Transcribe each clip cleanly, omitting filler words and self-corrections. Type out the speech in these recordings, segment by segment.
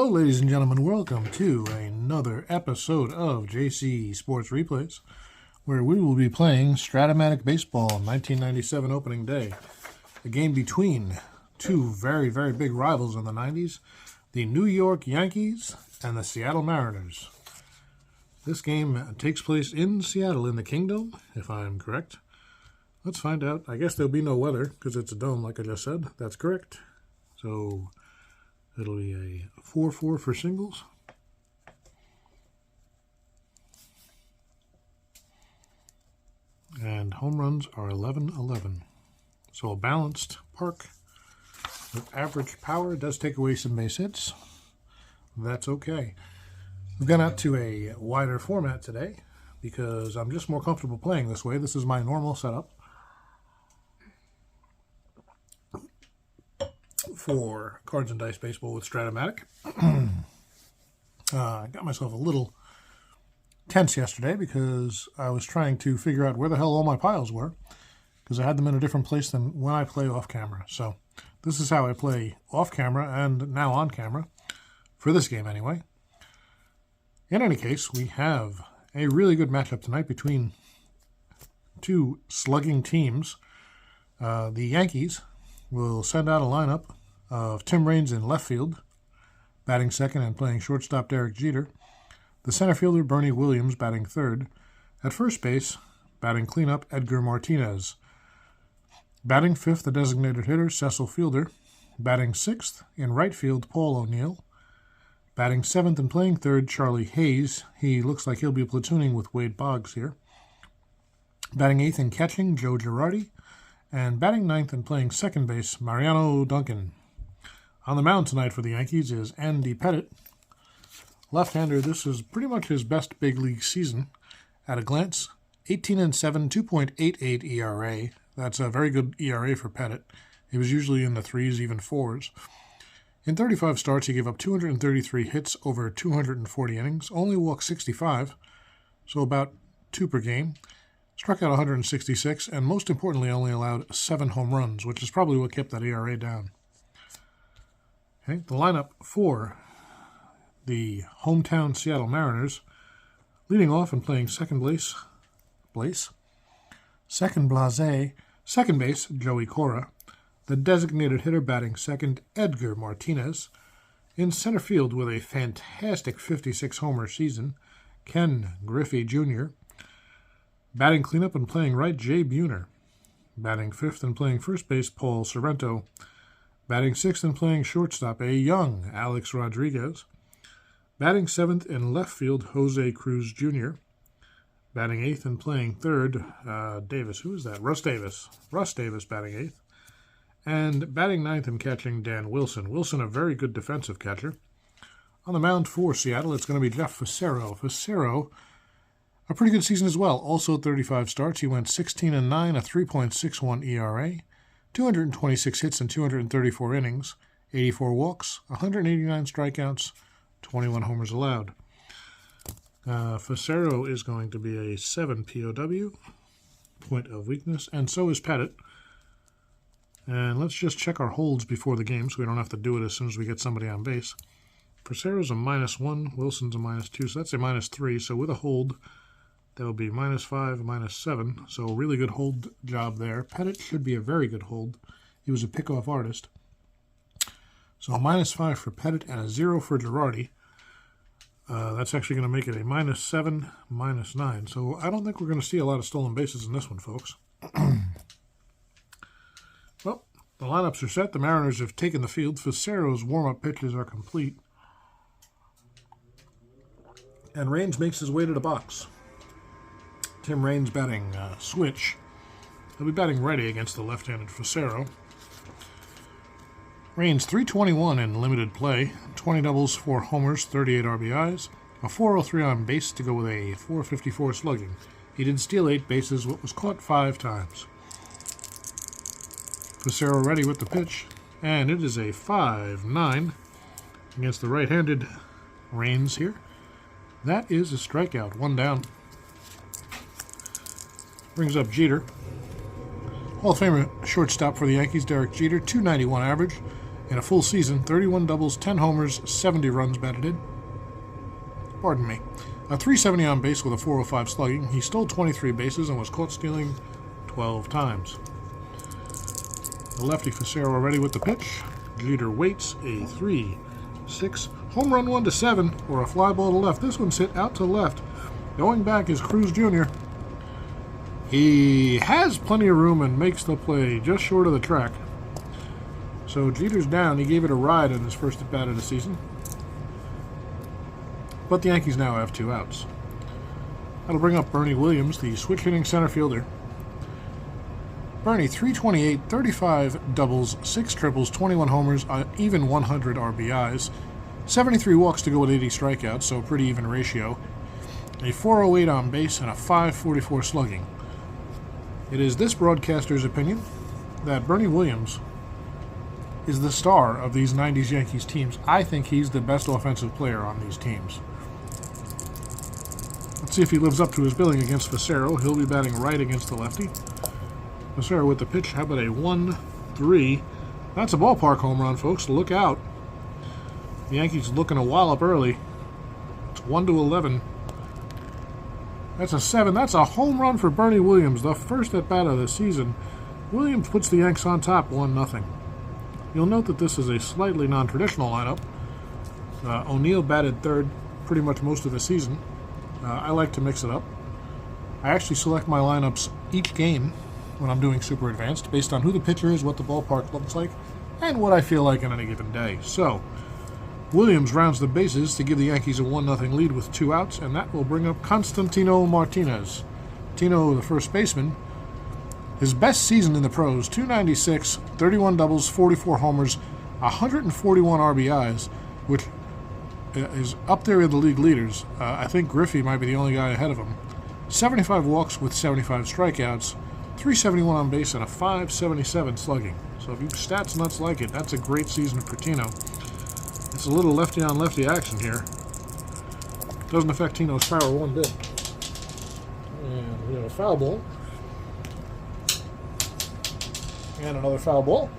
Hello, ladies and gentlemen. Welcome to another episode of JC Sports Replays, where we will be playing Stratomatic Baseball 1997 opening day. A game between two very, very big rivals in the 90s, the New York Yankees and the Seattle Mariners. This game takes place in Seattle in the Kingdome, if I am correct. Let's find out. I guess there'll be no weather because it's a dome, like I just said. That's correct. So it'll be a 4-4 for singles. And home runs are 11-11. So a balanced park with average power. Does take away some base hits. That's okay. We've gone out to a wider format today because I'm just more comfortable playing this way. This is my normal setup for Cards and Dice Baseball with Stratomatic. I got myself a little tense yesterday because I was trying to figure out where the hell all my piles were because I had them in a different place than when I play off camera. So this is how I play off camera and now on camera, for this game anyway. In any case, we have a really good matchup tonight between two slugging teams. The Yankees will send out a lineup of Tim Raines in left field, batting second and playing shortstop Derek Jeter. The center fielder Bernie Williams batting third. At first base, batting cleanup Edgar Martinez. Batting fifth, the designated hitter Cecil Fielder. Batting sixth, in right field, Paul O'Neill. Batting seventh and playing third, Charlie Hayes. He looks like he'll be platooning with Wade Boggs here. Batting eighth and catching, Joe Girardi. And batting ninth and playing second base, Mariano Duncan. On the mound tonight for the Yankees is Andy Pettitte. Left-hander, this is pretty much his best big league season. At a glance, 18-7, 2.88 ERA. That's a very good ERA for Pettitte. He was usually in the 3s, even 4s. In 35 starts, he gave up 233 hits over 240 innings, only walked 65, so about 2 per game. Struck out 166, and most importantly, only allowed 7 home runs, which is probably what kept that ERA down. Okay, the lineup for the hometown Seattle Mariners, leading off and playing second base, Joey Cora. The designated hitter batting second, Edgar Martinez. In center field with a fantastic 56-homer season, Ken Griffey Jr. Batting cleanup and playing right, Jay Buhner. Batting fifth and playing first base, Paul Sorrento. Batting sixth and playing shortstop, a young Alex Rodriguez. Batting seventh in left field, Jose Cruz Jr. Batting eighth and playing third, Davis. Who is that? Russ Davis. Russ Davis batting eighth. And batting ninth and catching, Dan Wilson. Wilson, a very good defensive catcher. On the mound for Seattle, it's going to be Jeff Fassero. Fassero, a pretty good season as well. Also 35 starts. He went 16-9, a 3.61 ERA, 226 hits and 234 innings, 84 walks, 189 strikeouts, 21 homers allowed. Fassero is going to be a 7 POW, point of weakness, and so is Pettitte. And let's just check our holds before the game so we don't have to do it as soon as we get somebody on base. Fassero's a -1, Wilson's a -2, so that's a -3. So with a hold, that will be -5, -7. So a really good hold job there. Pettitte should be a very good hold. He was a pickoff artist. So a -5 for Pettitte and a 0 for Girardi. That's actually going to make it a -7, -9. So I don't think we're going to see a lot of stolen bases in this one, folks. Well, the lineups are set. The Mariners have taken the field. Fassero's warm-up pitches are complete. And Raines makes his way to the box. Tim Raines batting switch. He'll be batting righty against the left-handed Fassero. Raines 321 in limited play. 20 doubles, 4 homers, 38 RBIs. A 403 on base to go with a 454 slugging. He did steal 8 bases, but was caught 5 times. Fassero ready with the pitch, and it is a 5-9 against the right-handed Raines here. That is a strikeout, 1 down. Brings up Jeter. Hall of Famer shortstop for the Yankees, Derek Jeter, .291 average, In a full season, 31 doubles, 10 homers, 70 runs batted in. Pardon me. A 370 on base with a 405 slugging. He stole 23 bases and was caught stealing 12 times. The lefty Facero ready with the pitch. Jeter waits a 3-6 home run 1-7 or a fly ball to left. This one's hit out to left. Going back is Cruz Jr. He has plenty of room and makes the play just short of the track. So Jeter's down. He gave it a ride in his first at bat of the season. But the Yankees now have 2 outs. That'll bring up Bernie Williams, the switch-hitting center fielder. Bernie, 328, 35 doubles, 6 triples, 21 homers, even 100 RBIs, 73 walks to go with 80 strikeouts, so a pretty even ratio. A 408 on base and a 544 slugging. It is this broadcaster's opinion that Bernie Williams is the star of these 90s Yankees teams. I think he's the best offensive player on these teams. Let's see if he lives up to his billing against Facero. He'll be batting right against the lefty. Facero with the pitch. How about a 1-3? That's a ballpark home run, folks. Look out. The Yankees looking to wallop early. It's 1-11. That's a 7. That's a home run for Bernie Williams, the first at bat of the season. Williams puts the Yanks on top 1-0. You'll note that this is a slightly non-traditional lineup. O'Neill batted third pretty much most of the season. I like to mix it up. I actually select my lineups each game when I'm doing Super Advanced based on who the pitcher is, what the ballpark looks like, and what I feel like on any given day. So, Williams rounds the bases to give the Yankees a 1-0 lead with 2 outs, and that will bring up Constantino Martinez. Tino, the first baseman, his best season in the pros, 296, 31 doubles, 44 homers, 141 RBIs, which is up there in the league leaders. I think Griffey might be the only guy ahead of him. 75 walks with 75 strikeouts, 371 on base, and a 577 slugging. So if you stats nuts like it, that's a great season for Tino. It's a little lefty-on-lefty action here. Doesn't affect Tino's power one bit. And we have a foul ball. And another foul ball.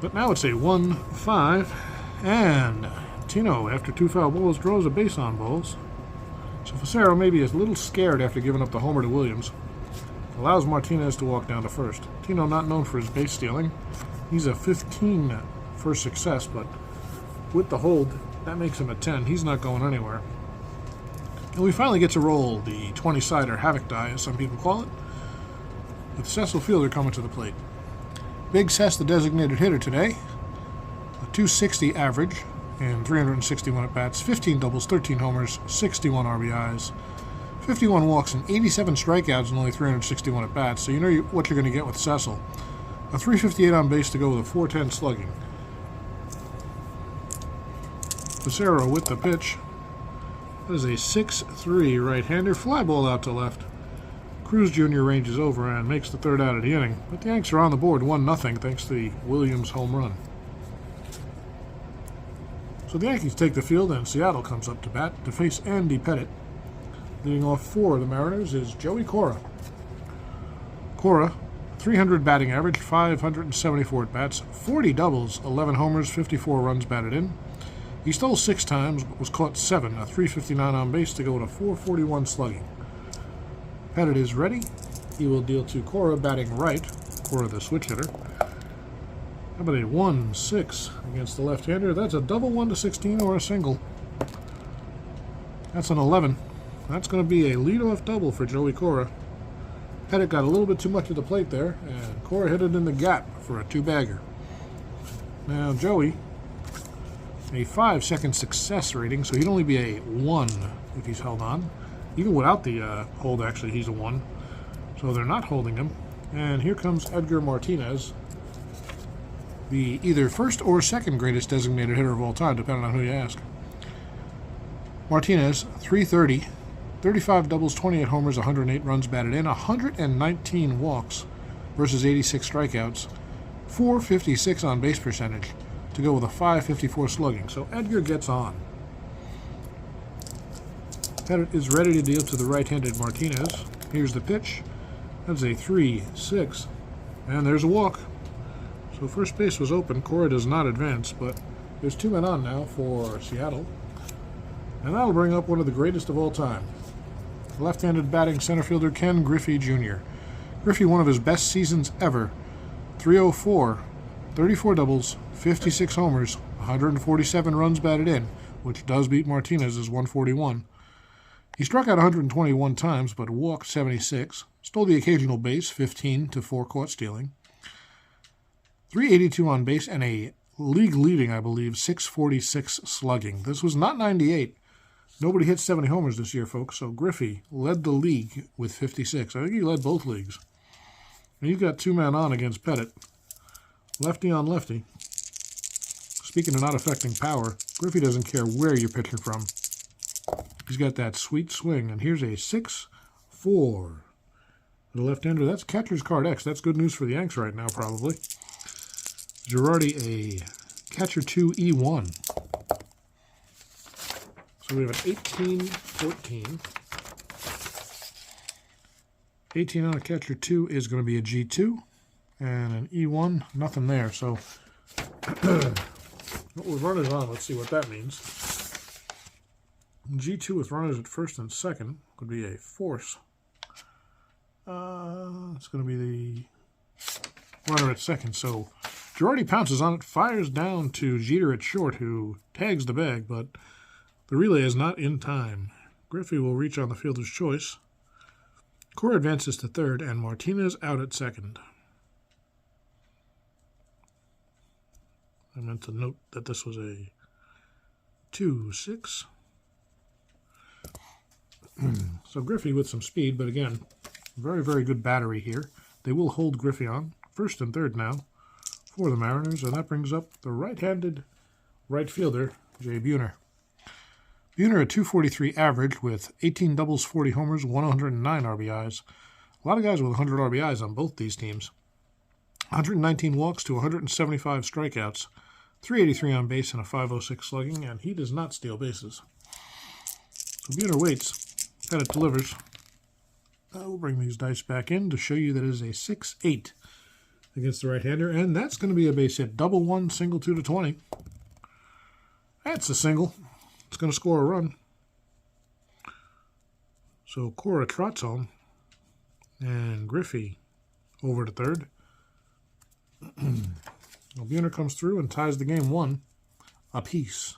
But now it's a 1-5. And Tino, after 2 foul balls, draws a base on balls. So Facero may be a little scared after giving up the homer to Williams. Allows Martinez to walk down to first. Tino not known for his base stealing. He's a 15 for success, but with the hold, that makes him a 10. He's not going anywhere. And we finally get to roll the 20-sider Havoc die, as some people call it, with Cecil Fielder coming to the plate. Big Cess, the designated hitter today. A 260 average and 361 at-bats, 15 doubles, 13 homers, 61 RBIs, 51 walks, and 87 strikeouts and only 361 at-bats. So you know what you're going to get with Cecil. A 358 on base to go with a 410 slugging. Facero with the pitch. That is a 6-3 right-hander. Fly ball out to left. Cruz Jr. ranges over and makes the third out of the inning. But the Yanks are on the board 1-0 thanks to the Williams home run. So the Yankees take the field and Seattle comes up to bat to face Andy Pettitte. Leading off for the Mariners is Joey Cora. Cora, 300 batting average, 574 at-bats, 40 doubles, 11 homers, 54 runs batted in. He stole 6 times, but was caught 7, a 359 on base to go with a 441 slugging. Pettitte is ready. He will deal to Cora batting right. Cora the switch hitter. How about a 1-6 against the left-hander? That's a double 1-16 or a single. That's an 11. That's going to be a leadoff double for Joey Cora. Pettitte got a little bit too much of the plate there, and Cora hit it in the gap for a 2-bagger. Now Joey, a 5-second success rating, so he'd only be a 1 if he's held on. Even without the hold, actually, he's a 1. So they're not holding him. And here comes Edgar Martinez, the either first or second greatest designated hitter of all time, depending on who you ask. Martinez, 330, 35 doubles, 28 homers, 108 runs batted in, 119 walks versus 86 strikeouts, 456 on base percentage to go with a 554 slugging. So Edgar gets on. Pettitte is ready to deal to the right-handed Martinez. Here's the pitch. That's a 3-6. And there's a walk. So first base was open. Cora does not advance, but there's 2 men on now for Seattle. And that'll bring up one of the greatest of all time. Left-handed batting center fielder Ken Griffey Jr. Griffey, one of his best seasons ever. 304, 34 doubles, 56 homers, 147 runs batted in, which does beat Martinez's 141. He struck out 121 times, but walked 76. Stole the occasional base, 15 to 4 caught stealing. 382 on base and a league-leading, I believe, 646 slugging. This was not 98. Nobody hit 70 homers this year, folks, so Griffey led the league with 56. I think he led both leagues. And you've got 2 men on against Pettit. Lefty on lefty. Speaking of not affecting power, Griffey doesn't care where you're pitching from. He's got that sweet swing, and here's a 6-4. The left-hander, that's catcher's card X. That's good news for the Yanks right now, probably. Girardi, a catcher 2 E1. So we have an 18-14. 18 on a catcher 2 is going to be a G2. And an E1, nothing there. So with runners on, let's see what that means. G2 with runners at first and second could be a force. It's going to be the runner at second. So Girardi pounces on it, fires down to Jeter at short, who tags the bag, but the relay is not in time. Griffey will reach on the fielder's choice. Cora advances to third, and Martinez out at second. I meant to note that this was a 2-6. So Griffey with some speed, but again, very, very good battery here. They will hold Griffey on. First and third now for the Mariners, and that brings up the right-handed right fielder, Jay Buhner. Buhner, a 243 average with 18 doubles, 40 homers, 109 RBIs. A lot of guys with 100 RBIs on both these teams. 119 walks to 175 strikeouts, 383 on base, and a 506 slugging, and he does not steal bases. So Buhner waits. Pettit delivers. We'll bring these dice back in to show you that it is a 6-8 against the right-hander, and that's going to be a base hit. Double 1, single 2 to 20. That's a single. It's going to score a run. So Cora trots home, and Griffey over to third. Well, Buhner comes through and ties the game 1 apiece.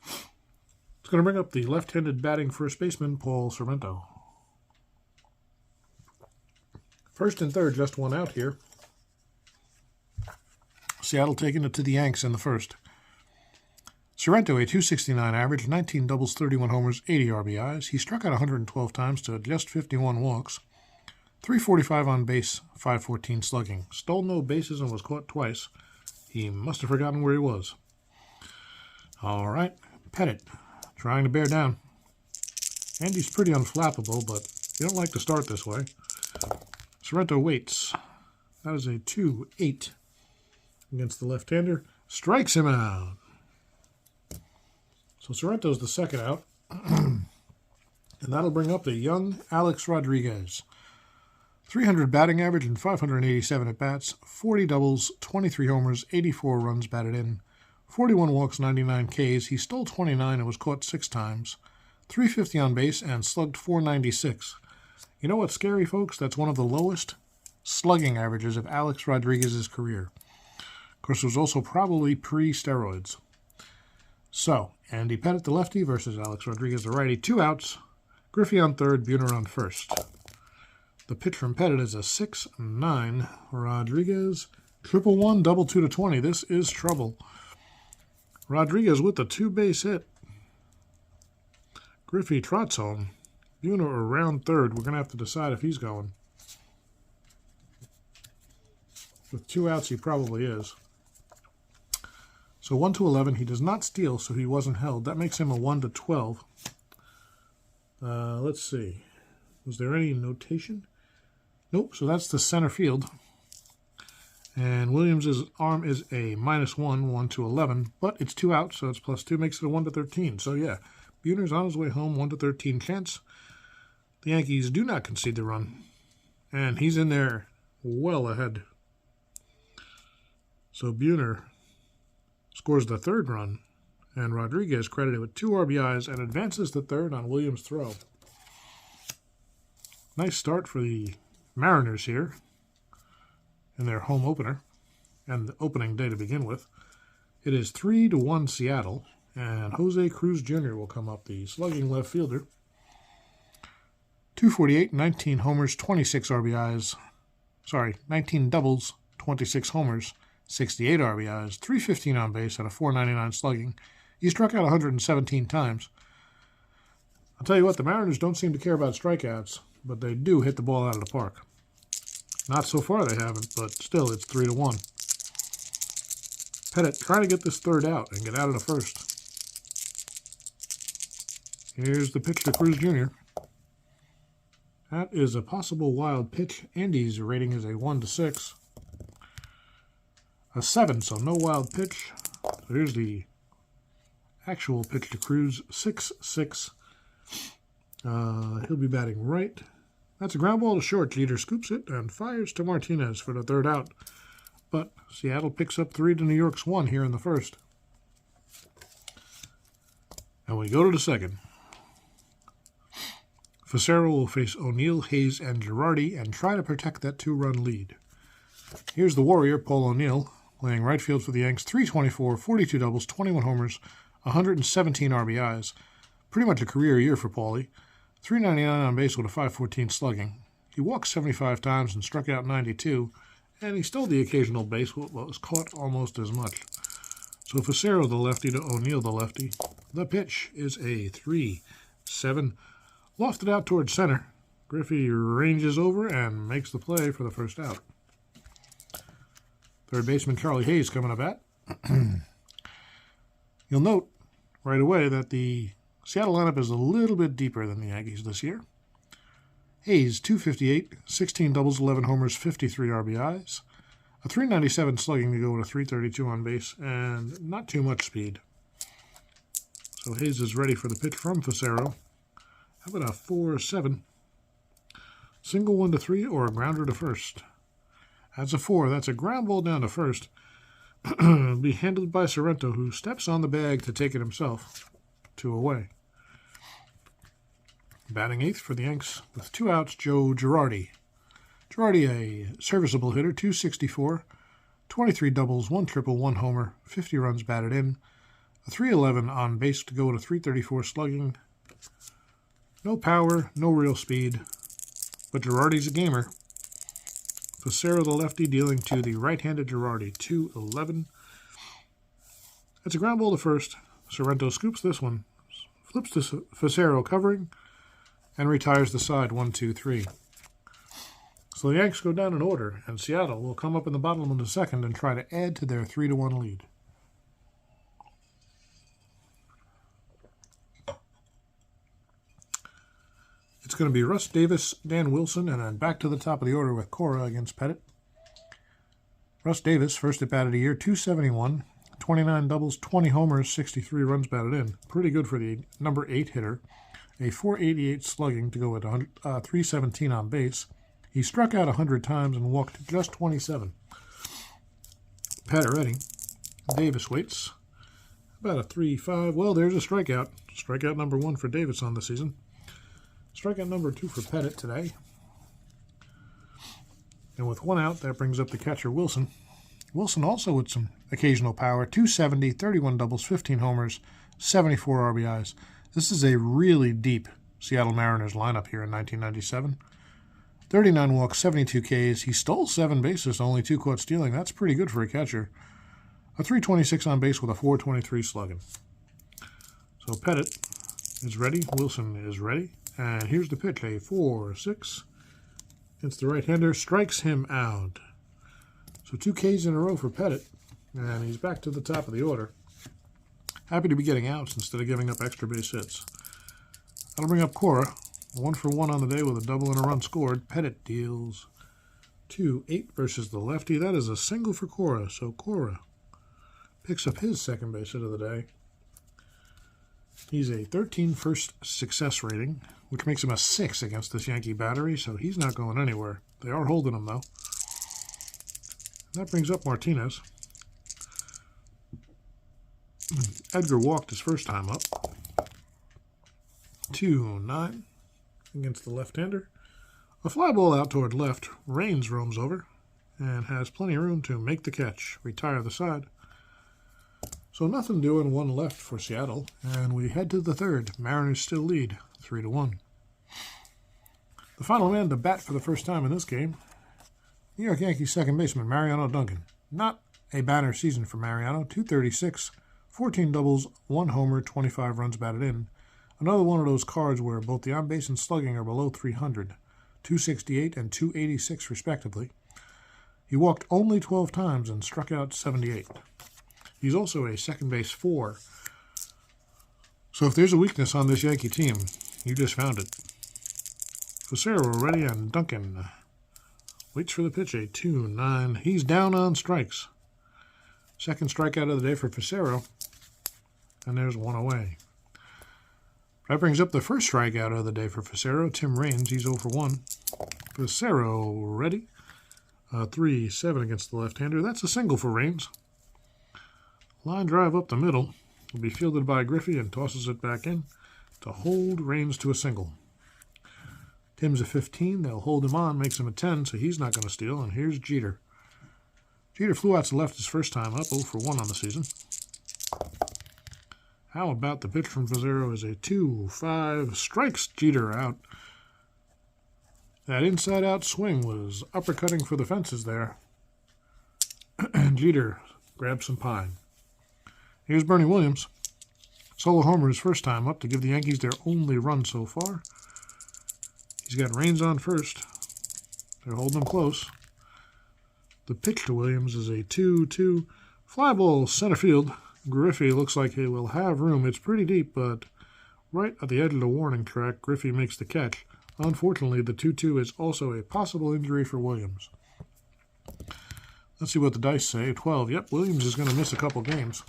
It's going to bring up the left-handed batting first baseman, Paul Sorrento. First and third, just one out here. Seattle taking it to the Yanks in the first. Sorrento, a 269 average, 19 doubles, 31 homers, 80 RBIs. He struck out 112 times to just 51 walks. 345 on base, 514 slugging. Stole no bases and was caught twice. He must have forgotten where he was. All right, Pettit trying to bear down. Andy's pretty unflappable, but you don't like to start this way. Sorrento waits. That is a 2-8 against the left-hander. Strikes him out. So Sorrento's the second out. And that'll bring up the young Alex Rodriguez. 300 batting average and 587 at-bats, 40 doubles, 23 homers, 84 runs batted in, 41 walks, 99 Ks. He stole 29 and was caught 6 times, 350 on base, and slugged 496. You know what's scary, folks? That's one of the lowest slugging averages of Alex Rodriguez's career. Of course, it was also probably pre-steroids. So, Andy Pettit, the lefty, versus Alex Rodriguez, the righty. 2 outs. Griffey on third, Buhner on first. The pitch from Pettit is a 6-9. Rodriguez, 1-1, double 2 to 20. This is trouble. Rodriguez with the 2-base hit. Griffey trots home. Buhner around third. We're going to have to decide if he's going. With 2 outs, he probably is. So 1 to 11. He does not steal, so he wasn't held. That makes him a 1 to 12. Let's see. Was there any notation? Nope, so that's the center field. And Williams' arm is a -1, 1 to 11, but it's 2 outs, so it's +2, makes it a 1 to 13. So yeah, Buhner's on his way home, 1 to 13 chance. The Yankees do not concede the run, and he's in there well ahead. So Buhner scores the third run, and Rodriguez credited with 2 RBIs and advances to third on Williams' throw. Nice start for the Mariners here in their home opener and the opening day to begin with. It is 3-1 Seattle, and Jose Cruz Jr. will come up, the slugging left fielder. 248, 19 homers, 26 RBIs. 19 doubles, 26 homers, 68 RBIs, 315 on base at a 499 slugging. He struck out 117 times. I'll tell you what, the Mariners don't seem to care about strikeouts, but they do hit the ball out of the park. Not so far they haven't, but still it's 3-1. Pettit trying to get this third out and get out of the first. Here's the pitch to Cruz Jr. That is a possible wild pitch. Andy's rating is a 1-6. A 7, so no wild pitch. So here's the actual pitch to Cruz, 6-6. He'll be batting right. That's a ground ball to short. Jeter scoops it and fires to Martinez for the third out. But Seattle picks up 3 to New York's 1 here in the first. And we go to the second. Facero will face O'Neill, Hayes, and Girardi and try to protect that 2-run lead. Here's the Warrior, Paul O'Neill, playing right field for the Yanks. 324, 42 doubles, 21 homers, 117 RBIs. Pretty much a career year for Paulie. 399 on base with a 514 slugging. He walked 75 times and struck out 92, and he stole the occasional base, but was caught almost as much. So Facero the lefty to O'Neill the lefty. The pitch is a 3-7. Lofted out towards center. Griffey ranges over and makes the play for the first out. Third baseman Charlie Hayes coming up at. You'll note right away that the Seattle lineup is a little bit deeper than the Yankees this year. Hayes, 258, 16 doubles, 11 homers, 53 RBIs. A 397 slugging to go with a 332 on base, and not too much speed. So Hayes is ready for the pitch from Facero. How about a 4-7? Single 1-3 or a grounder to first. That's a 4. That's a ground ball down to first. It'll be handled by Sorrento, who steps on the bag to take it himself. 2 away. Batting 8th for the Yanks with 2 outs, Joe Girardi. Girardi, a serviceable hitter, 264, 23 doubles, 1 triple, 1 homer, 50 runs batted in, a 311 on base to go with a 334 slugging. No power, no real speed, but Girardi's a gamer. Facero the lefty dealing to the right-handed Girardi, 211. It's a ground ball to first. Sorrento scoops this one, flips to Facero covering, and retires the side, 1-2-3. So the Yanks go down in order, and Seattle will come up in the bottom of the second and try to add to their 3-1 lead. It's going to be Russ Davis, Dan Wilson, and then back to the top of the order with Cora against Pettit. Russ Davis, first at bat of the year, 271, 29 doubles, 20 homers, 63 runs batted in. Pretty good for the number 8 hitter. A 488 slugging to go with 317 on base. He struck out 100 times and walked just 27. Pettit ready. Davis waits. About a 3-5. Well, there's a strikeout. Strikeout number 1 for Davis on the season. Strikeout number 2 for Pettit today. And with 1 out, that brings up the catcher Wilson. Wilson also with some occasional power. 270, 31 doubles, 15 homers, 74 RBIs. This is a really deep Seattle Mariners lineup here in 1997. 39 walks, 72 Ks. He stole 7 bases, only 2 caught stealing. That's pretty good for a catcher. A 326 on base with a 423 slugging. So Pettit is ready. Wilson is ready. And here's the pitch, a 4-6. Against the right-hander, strikes him out. So 2 Ks in a row for Pettit, and he's back to the top of the order. Happy to be getting outs instead of giving up extra base hits. That'll bring up Cora. 1 for 1 on the day with a double and a run scored. Pettit deals 2-8 versus the lefty. That is a single for Cora, so Cora picks up his second base hit of the day. He's a 13 first success rating, which makes him a 6 against this Yankee battery, so he's not going anywhere. They are holding him, though. That brings up Martinez. Edgar walked his first time up. 2-9 against the left-hander. A fly ball out toward left. Raines roams over and has plenty of room to make the catch, retire the side. So nothing doing, one left for Seattle, and we head to the third. Mariners still lead 3-1. The final man to bat for the first time in this game, New York Yankees second baseman Mariano Duncan. Not a banner season for Mariano. 236, 14 doubles, 1 homer, 25 runs batted in. Another one of those cards where both the on-base and slugging are below 300, 268 and 286 respectively. He walked only 12 times and struck out 78. He's also a second base 4. So if there's a weakness on this Yankee team, you just found it. Facero ready, and Duncan waits for the pitch. A 2-9. He's down on strikes. Second strikeout of the day for Facero, and there's one away. That brings up the first strikeout of the day for Facero. Tim Raines, he's 0 for 1. Facero ready. 3-7 against the left-hander. That's a single for Raines. Line drive up the middle will be fielded by Griffey and tosses it back in to hold Raines to a single. Tim's a 15. They'll hold him on, makes him a 10, so he's not going to steal. And here's Jeter. Jeter flew out to left his first time up, 0 for 1 on the season. How about the pitch from Facero is a 2-5. Strikes Jeter out. That inside-out swing was uppercutting for the fences there. And Jeter grabbed some pine. Here's Bernie Williams. Solo homer his first time up to give the Yankees their only run so far. He's got Raines on first. They're holding him close. The pitch to Williams is a 2-2. Fly ball center field. Griffey looks like he will have room. It's pretty deep, but right at the edge of the warning track, Griffey makes the catch. Unfortunately, the 2-2 is also a possible injury for Williams. Let's see what the dice say. 12. Yep, Williams is going to miss a couple games.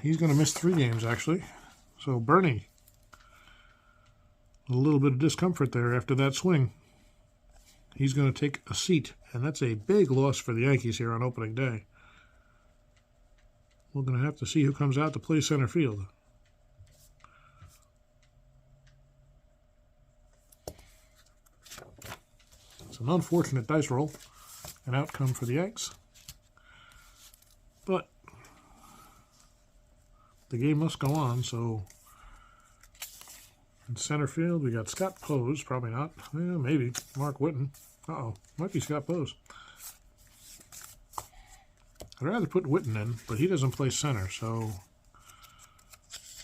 He's going to miss 3 games, actually. So Bernie, a little bit of discomfort there after that swing. He's going to take a seat, and that's a big loss for the Yankees here on opening day. We're going to have to see who comes out to play center field. It's an unfortunate dice roll, an outcome for the Yanks. But the game must go on, so in center field we got Scott Pose, probably not. Yeah, maybe. Mark Whitten. Might be Scott Pose. I'd rather put Whitten in, but he doesn't play center, so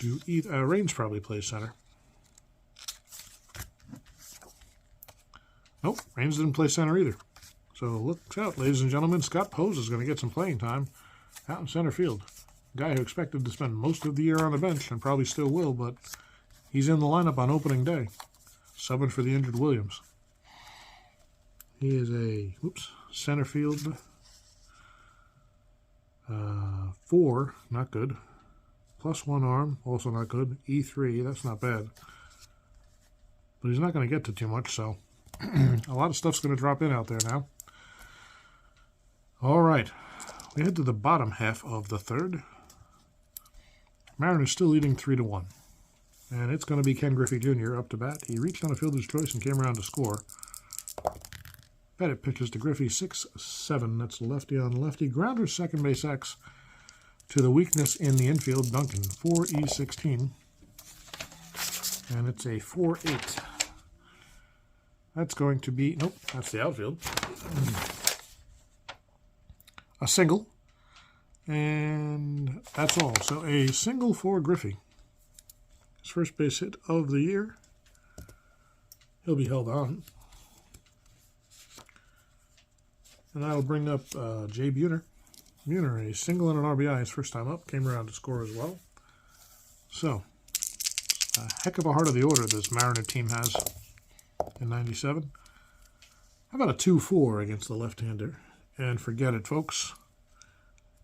Raines probably plays center. Nope, Raines didn't play center either. So look out, ladies and gentlemen. Scott Pose is going to get some playing time out in center field. A guy who expected to spend most of the year on the bench and probably still will, but he's in the lineup on opening day, subbing for the injured Williams. He is a center field 4, not good. +1 arm, also not good. E3, that's not bad. But he's not going to get to too much, so a lot of stuff's going to drop in out there now. All right, we head to the bottom half of the third. Mariners still leading 3-1. And it's going to be Ken Griffey Jr. up to bat. He reached on a fielder's choice and came around to score. Pettit pitches to Griffey, 6-7. That's lefty on lefty. Grounder, second base X to the weakness in the infield, Duncan, 4E16. And it's a 4-8. That's going to be, nope, that's the outfield. A single. And that's all. So a single for Griffey. His first base hit of the year. He'll be held on. And that'll bring up Jay Buhner. Buhner, a single and an RBI his first time up. Came around to score as well. So, a heck of a heart of the order this Mariner team has in 97. How about a 2-4 against the left-hander? And forget it, folks.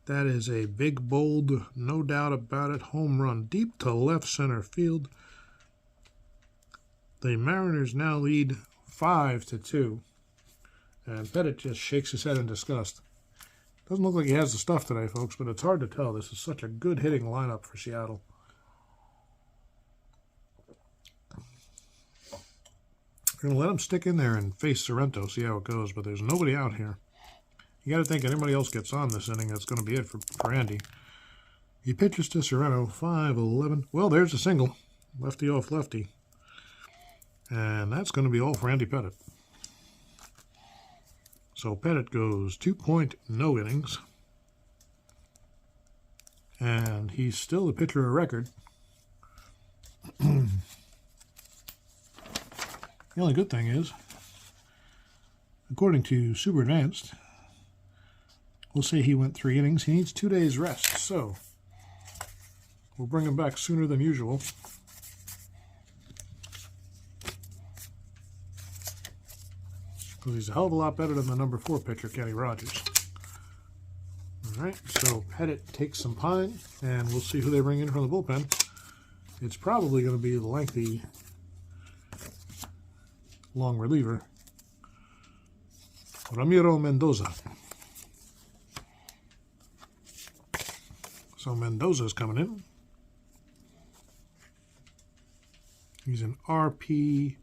That is a big, bold, no doubt about it, home run deep to left center field. The Mariners now lead 5-2. And Pettit just shakes his head in disgust. Doesn't look like he has the stuff today, folks, but it's hard to tell. This is such a good hitting lineup for Seattle. We're going to let him stick in there and face Sorrento, see how it goes, but there's nobody out here. You got to think anybody else gets on this inning, that's going to be it for Andy. He pitches to Sorrento, 5-11. Well, there's a single. Lefty off lefty. And that's going to be all for Andy Pettitte. So Pettitte goes 2.0 innings. And he's still the pitcher of record. The only good thing is, according to Super Advanced, we'll say he went 3 innings. He needs 2 days rest, so we'll bring him back sooner than usual. Because he's a hell of a lot better than the number 4 pitcher, Kenny Rogers. All right, so Pettitte takes some pine, and we'll see who they bring in from the bullpen. It's probably going to be the lengthy long reliever, Ramiro Mendoza. So Mendoza's coming in. He's an RP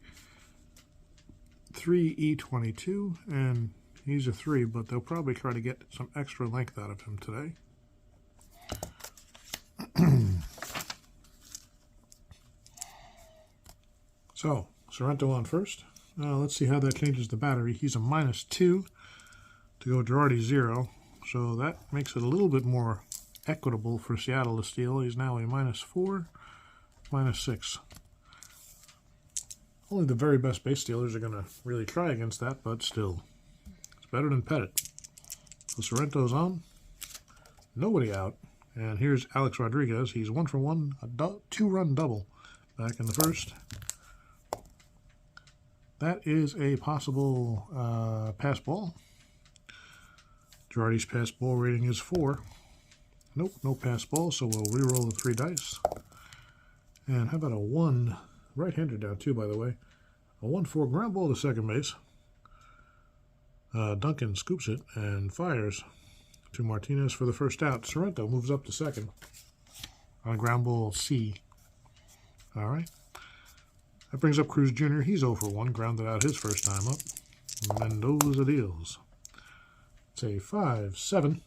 3E22, and he's a 3, but they'll probably try to get some extra length out of him today. So, Sorrento on first. Let's see how that changes the battery. He's a -2 to go Girardi 0, so that makes it a little bit more equitable for Seattle to steal. He's now a -4, -6. Only the very best base stealers are going to really try against that, but still, it's better than Pettitte. So Sorrento's on, nobody out, and here's Alex Rodriguez. He's 1 for 1, a 2-run double back in the first. That is a possible pass ball. Girardi's pass ball rating is 4. Nope, no pass ball, so we'll re-roll the 3 dice. And how about a 1, right-hander down 2, by the way. A 1-4 ground ball to second base. Duncan scoops it and fires to Martinez for the first out. Sorrento moves up to second on ground ball C. All right. That brings up Cruz Jr. He's 0 for 1, grounded out his first time up. Mendoza deals. It's a 5-7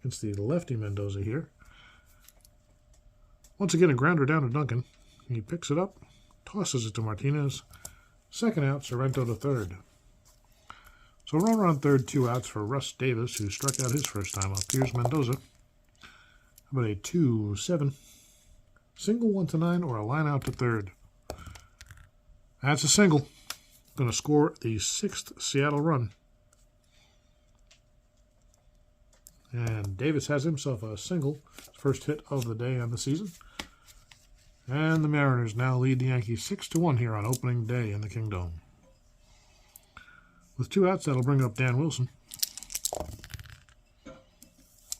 against the lefty Mendoza here. Once again, a grounder down to Duncan. He picks it up, tosses it to Martinez. Second out, Sorrento to third. So runner on third, 2 outs for Russ Davis, who struck out his first time up. Here's Mendoza. How about a 2-7? Single 1-9 or a line out to third? That's a single. Going to score the 6th Seattle run. And Davis has himself a single. First hit of the day and the season. And the Mariners now lead the Yankees 6-1 here on opening day in the Kingdome. With 2 outs, that'll bring up Dan Wilson.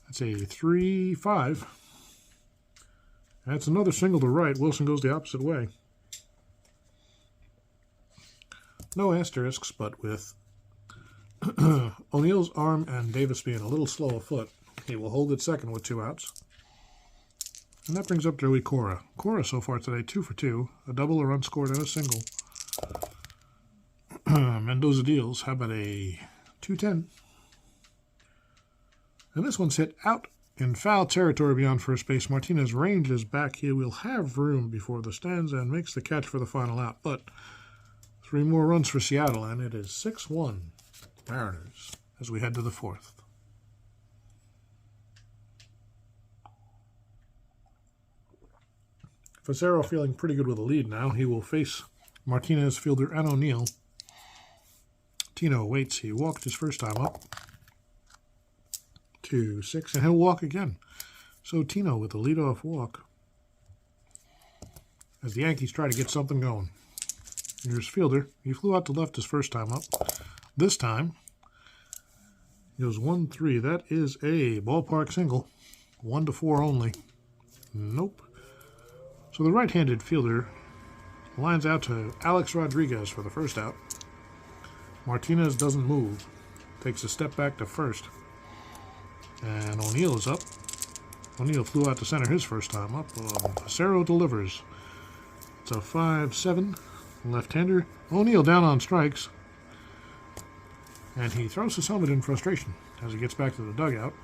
That's a 3-5. That's another single to right. Wilson goes the opposite way. No asterisks, but with O'Neill's arm and Davis being a little slow of foot, he will hold at second with 2 outs. And that brings up Joey Cora. Cora so far today, 2 for 2. A double, a run scored, and a single. Mendoza deals. How about a 2-10? And this one's hit out in foul territory beyond first base. Martinez ranges back. He will have room before the stands and makes the catch for the final out. But 3 more runs for Seattle, and it is 6-1 Mariners as we head to the 4th. Fazzaro feeling pretty good with a lead now. He will face Martinez, Fielder, and O'Neill. Tino waits. He walked his first time up. 2-6, and he'll walk again. So Tino with the leadoff walk as the Yankees try to get something going. Here's Fielder. He flew out to left his first time up. This time, he goes 1-3. That is a ballpark single. 1-4 only. Nope. So the right-handed fielder lines out to Alex Rodriguez for the first out. Martinez doesn't move. Takes a step back to first. And O'Neill is up. O'Neill flew out to center his first time up. Facero delivers. It's a 5-7 left-hander. O'Neill down on strikes. And he throws his helmet in frustration as he gets back to the dugout.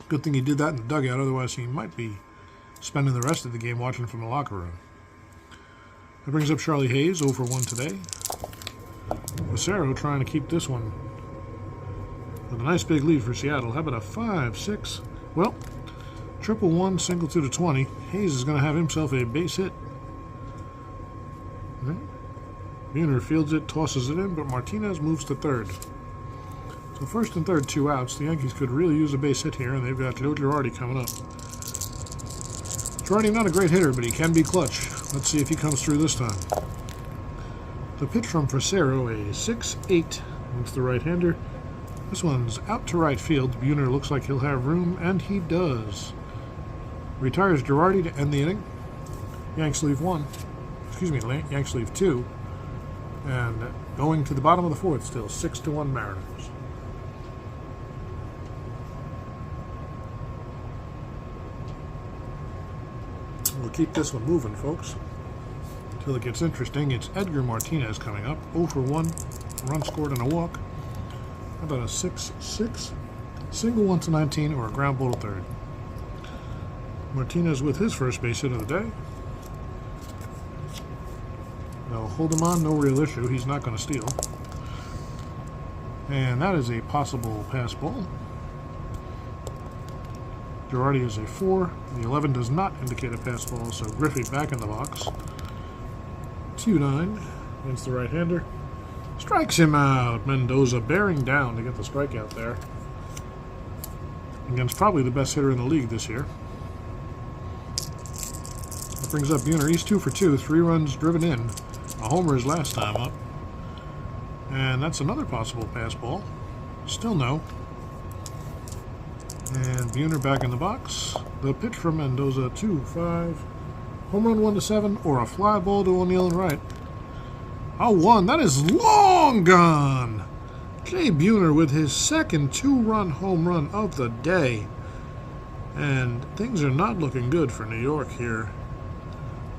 Good thing he did that in the dugout, otherwise he might be spending the rest of the game watching from the locker room. That brings up Charlie Hayes, 0 for 1 today. Facero trying to keep this one with a nice big lead for Seattle. How about a 5-6? Well, 1-1, single to the 20. Hayes is going to have himself a base hit. Buhner fields it, tosses it in, but Martinez moves to third. So first and third, 2 outs. The Yankees could really use a base hit here, and they've got Joe Girardi coming up. Girardi not a great hitter, but he can be clutch. Let's see if he comes through this time. The pitch from Facero, a 6-8 against the right-hander. This one's out to right field. Buhner looks like he'll have room, and he does. Retires Girardi to end the inning. Yanks leave 1. Excuse me, Yanks leave 2. And going to the bottom of the 4th still, 6-1 Mariners. We'll keep this one moving, folks, until it gets interesting. It's Edgar Martinez coming up, 0 for 1, run scored and a walk. How about a 6-6, single 1 to 19, or a ground ball to third? Martinez with his first base hit of the day. They'll hold him on, no real issue. He's not going to steal. And that is a possible pass ball. Girardi is a 4. The 11 does not indicate a pass ball, so Griffey back in the box. 2-9 against the right-hander. Strikes him out. Mendoza bearing down to get the strikeout there. Against probably the best hitter in the league this year. That brings up Buhner. He's 2 for 2. 3 runs driven in. A homer his last time up. And that's another possible pass ball. Still no. And Buhner back in the box. The pitch from Mendoza, 2-5. Home run 1-7, or a fly ball to O'Neill and right. A 1. That is long gone. Jay Buhner with his second 2-run home run of the day. And things are not looking good for New York here.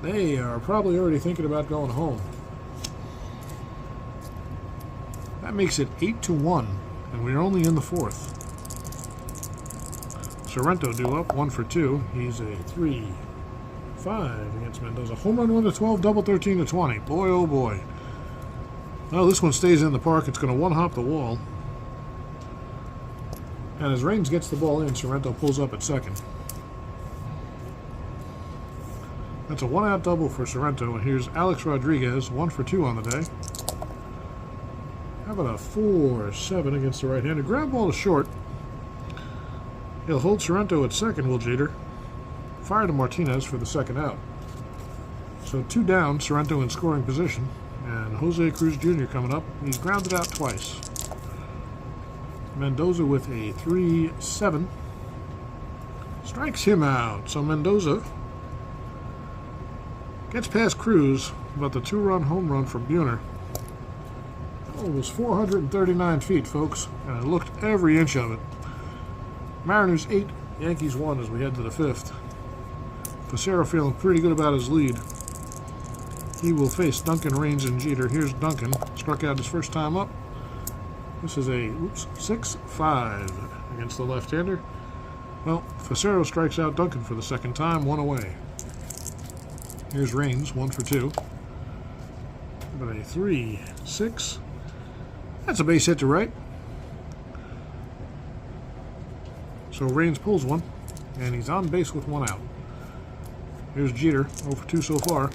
They are probably already thinking about going home. That makes it 8-1, and we're only in the 4th. Sorrento due up, 1 for 2. He's a 3-5 against Mendoza. Home run 1-12, double 13-20. Boy, oh boy. Well, this one stays in the park. It's going to one-hop the wall. And as Raines gets the ball in, Sorrento pulls up at second. That's a 1-out double for Sorrento. And here's Alex Rodriguez, 1 for 2 on the day. How about a 4-7 against the right-hander? Ground ball to short. He'll hold Sorrento at second, will Jeter. Fire to Martinez for the second out. So 2 down, Sorrento in scoring position. And Jose Cruz Jr. coming up. He's grounded out twice. Mendoza with a 3-7. Strikes him out. So Mendoza gets past Cruz, but the 2-run home run from Buhner. Oh, it was 439 feet, folks. And I looked every inch of it. Mariners 8, Yankees 1 as we head to the 5th. Facero feeling pretty good about his lead. He will face Duncan, Raines, and Jeter. Here's Duncan. Struck out his first time up. This is a 6-5 against the left-hander. Well, Facero strikes out Duncan for the second time, 1 away. Here's Raines, 1 for 2. But a 3-6. That's a base hit to right. So Raines pulls one, and he's on base with 1 out. Here's Jeter, 0 for 2 so far.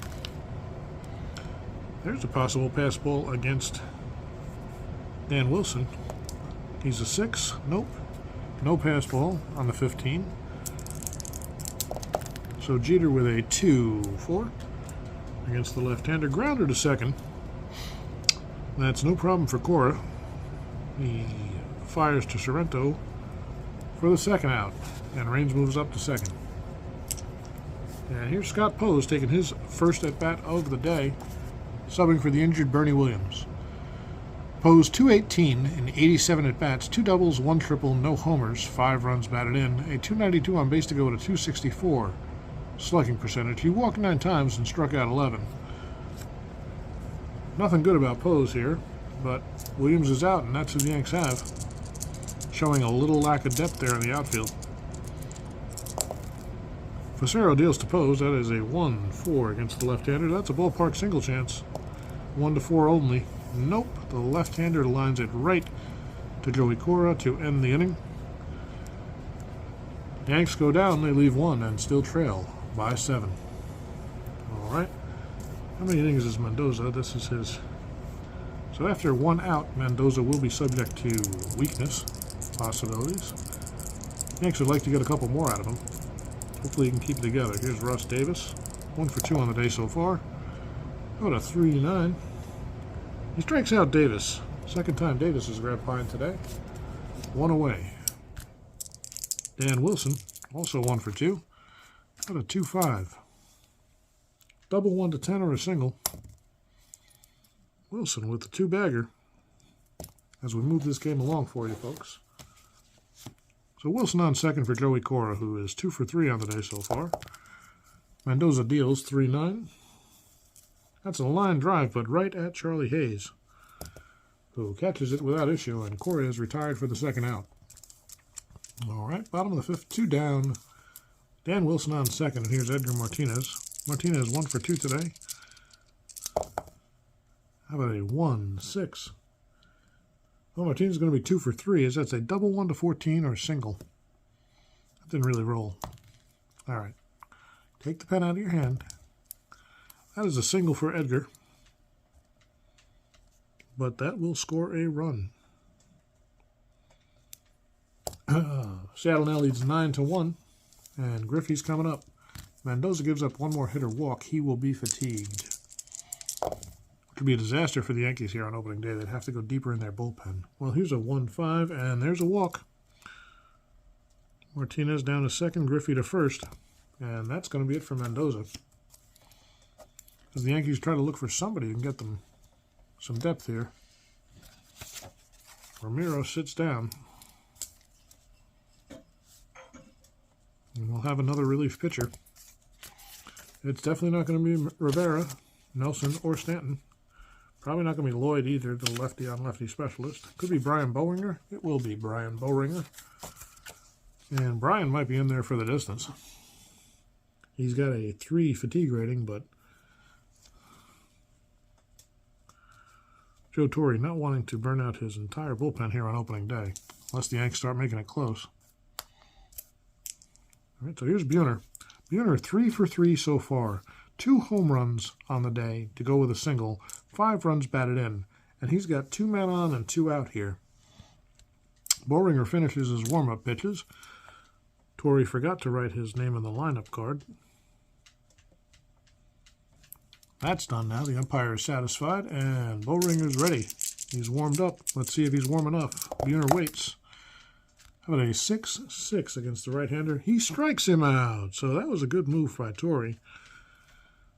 There's a possible pass ball against Dan Wilson. He's a 6. Nope. No pass ball on the 15. So Jeter with a 2-4 against the left-hander. Grounder to second. That's no problem for Cora. He fires to Sorrento for the second out, and Raines moves up to second. And here's Scott Pose taking his first at-bat of the day, subbing for the injured Bernie Williams. Pose 218 in 87 at-bats, 2 doubles, 1 triple, no homers, 5 runs batted in, a 292 on base to go to 264 slugging percentage. He walked 9 times and struck out 11. Nothing good about Pose here, but Williams is out, and that's who the Yanks have, showing a little lack of depth there in the outfield. Facero deals to Pose. That is a 1-4 against the left-hander. That's a ballpark single chance. 1-4 only. Nope. The left-hander lines it right to Joey Cora to end the inning. Yanks go down. They leave 1 and still trail by 7. All right. How many innings is Mendoza? This is his. So after 1 out, Mendoza will be subject to weakness possibilities. Yanks would like to get a couple more out of him. Hopefully he can keep it together. Here's Russ Davis. 1 for 2 on the day so far. About a 3-9. He strikes out Davis. Second time Davis has grabbed pine today. 1 away. Dan Wilson, also 1 for 2. About a 2-5. Double 1 to 10 or a single. Wilson with the 2-bagger as we move this game along for you folks. So Wilson on second for Joey Cora, who is 2 for 3 on the day so far. Mendoza deals 3-9. That's a line drive, but right at Charlie Hayes, who catches it without issue, and Cora is retired for the second out. All right, bottom of the 5th, 2 down. Dan Wilson on second, and here's Edgar Martinez. Martinez 1 for 2 today. How about a 1-6? Well, Martinez is going to be 2 for 3. Is that's a double 1 to 14 or a single? That didn't really roll. All right. Take the pen out of your hand. That is a single for Edgar. But that will score a run. Seattle now leads 9-1. And Griffey's coming up. Mendoza gives up 1 more hit or walk. He will be fatigued. Could be a disaster for the Yankees here on opening day. They'd have to go deeper in their bullpen. Well, here's a 1-5, and there's a walk. Martinez down to second, Griffey to first, and that's going to be it for Mendoza. As the Yankees try to look for somebody who can get them some depth here. Ramiro sits down. And we'll have another relief pitcher. It's definitely not going to be Rivera, Nelson, or Stanton. Probably not going to be Lloyd either, the lefty-on-lefty specialist. Could be Brian Boehringer. It will be Brian Boehringer. And Brian might be in there for the distance. He's got a 3 fatigue rating, but Joe Torre not wanting to burn out his entire bullpen here on opening day, unless the Yanks start making it close. All right, so here's Buhner. Buhner 3 for 3 so far. 2 home runs on the day to go with a single, 5 runs batted in, and he's got 2 men on and 2 out here. Boehringer finishes his warm-up pitches. Torrey forgot to write his name on the lineup card. That's done now. The umpire is satisfied, and Boehringer's ready. He's warmed up. Let's see if he's warm enough. Buhner waits. How about a 6-6 against the right-hander? He strikes him out. So that was a good move by Torrey.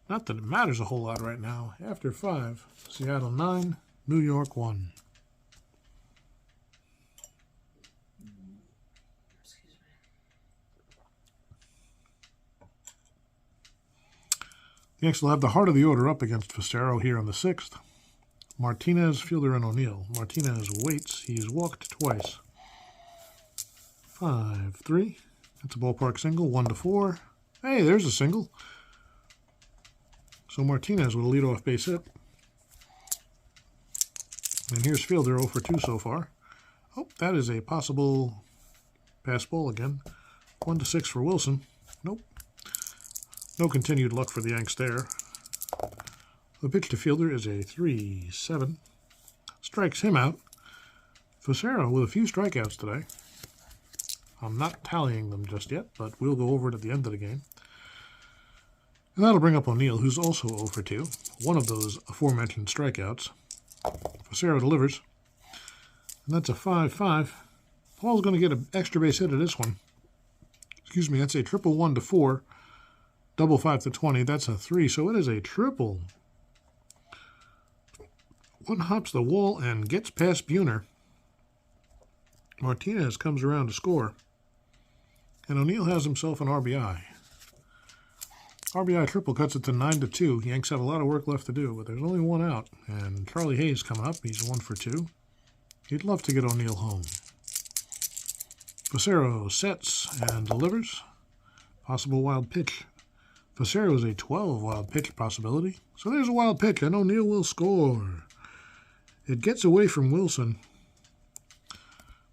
Not that it matters a whole lot right now. After 5, Seattle 9, New York 1. The Yanks will have the heart of the order up against Facero here on the 6th. Martinez, Fielder, and O'Neill. Martinez waits. He's walked twice. 5-3. That's a ballpark single. 1-4. Hey, there's a single. So Martinez with a leadoff base hit. And here's Fielder 0 for 2 so far. Oh, that is a possible pass ball again. 1-6 for Wilson. Nope. No continued luck for the Yanks there. The pitch to Fielder is a 3-7. Strikes him out. Facero with a few strikeouts today. I'm not tallying them just yet, but we'll go over it at the end of the game. And that'll bring up O'Neill, who's also 0 for 2. One of those aforementioned strikeouts. Facero delivers. And that's a 5-5. Paul's going to get an extra base hit of this one. Excuse me, that's a triple 1 to 4. Double 5 to 20. That's a 3. So it is a triple. One hops the wall and gets past Buhner. Martinez comes around to score. And O'Neill has himself an RBI. RBI triple cuts it to 9-2. Yanks have a lot of work left to do, but there's only one out. And Charlie Hayes coming up. He's 1 for 2. He'd love to get O'Neill home. Facero sets and delivers. Possible wild pitch. Facero is a 12 wild pitch possibility. So there's a wild pitch, and O'Neill will score. It gets away from Wilson.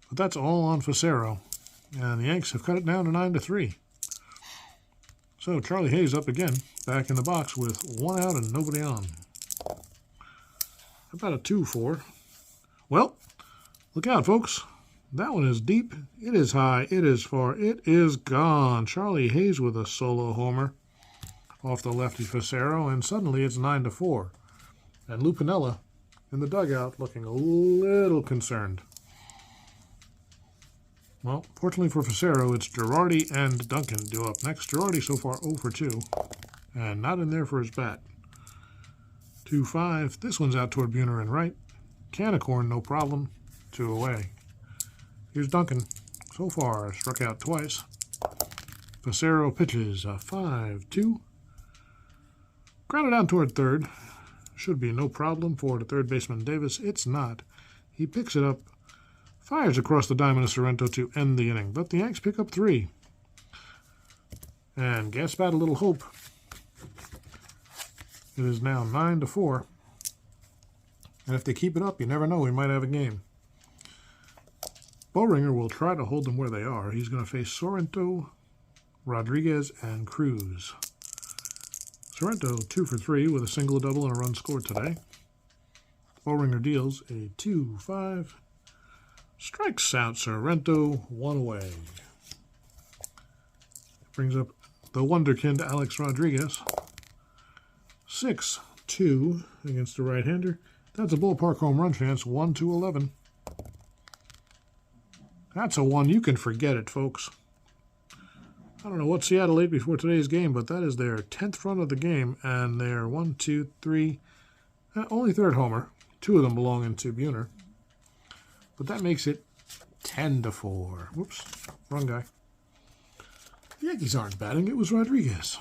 But that's all on Facero. And the Yanks have cut it down to 9-3. So Charlie Hayes up again, back in the box with 1 out and nobody on. About a 2-4. Well, look out, folks. That one is deep. It is high. It is far. It is gone. Charlie Hayes with a solo homer off the lefty Facero, and suddenly it's 9-4. And Lou Piniella in the dugout looking a little concerned. Well, fortunately for Facero, it's Girardi and Duncan due up next. Girardi so far 0 for 2, and not in there for his bat. 2-5. This one's out toward Buhner and right. Can of corn, no problem. 2 away. Here's Duncan. So far, struck out twice. Facero pitches a 5-2. Grounded down toward third. Should be no problem for the third baseman Davis. It's not. He picks it up, fires across the diamond of Sorrento to end the inning. But the Yanks pick up 3. And Gaspard a little hope. It is now 9-4. And if they keep it up, you never know, we might have a game. Bowringer will try to hold them where they are. He's going to face Sorrento, Rodriguez, and Cruz. Sorrento 2 for 3 with a single, a double, and a run scored today. Bowringer deals a 2-5. Strikes out Sorrento, 1 away. Brings up the wonderkind Alex Rodriguez. 6-2 against the right-hander. That's a ballpark home run chance, 1-11. That's a one. You can forget it, folks. I don't know what Seattle ate before today's game, but that is their 10th run of the game, and their 1, 2, 3, only third homer. 2 of them belonging to Buhner. But that makes it 10-4. Whoops, wrong guy. The Yankees aren't batting. It was Rodriguez.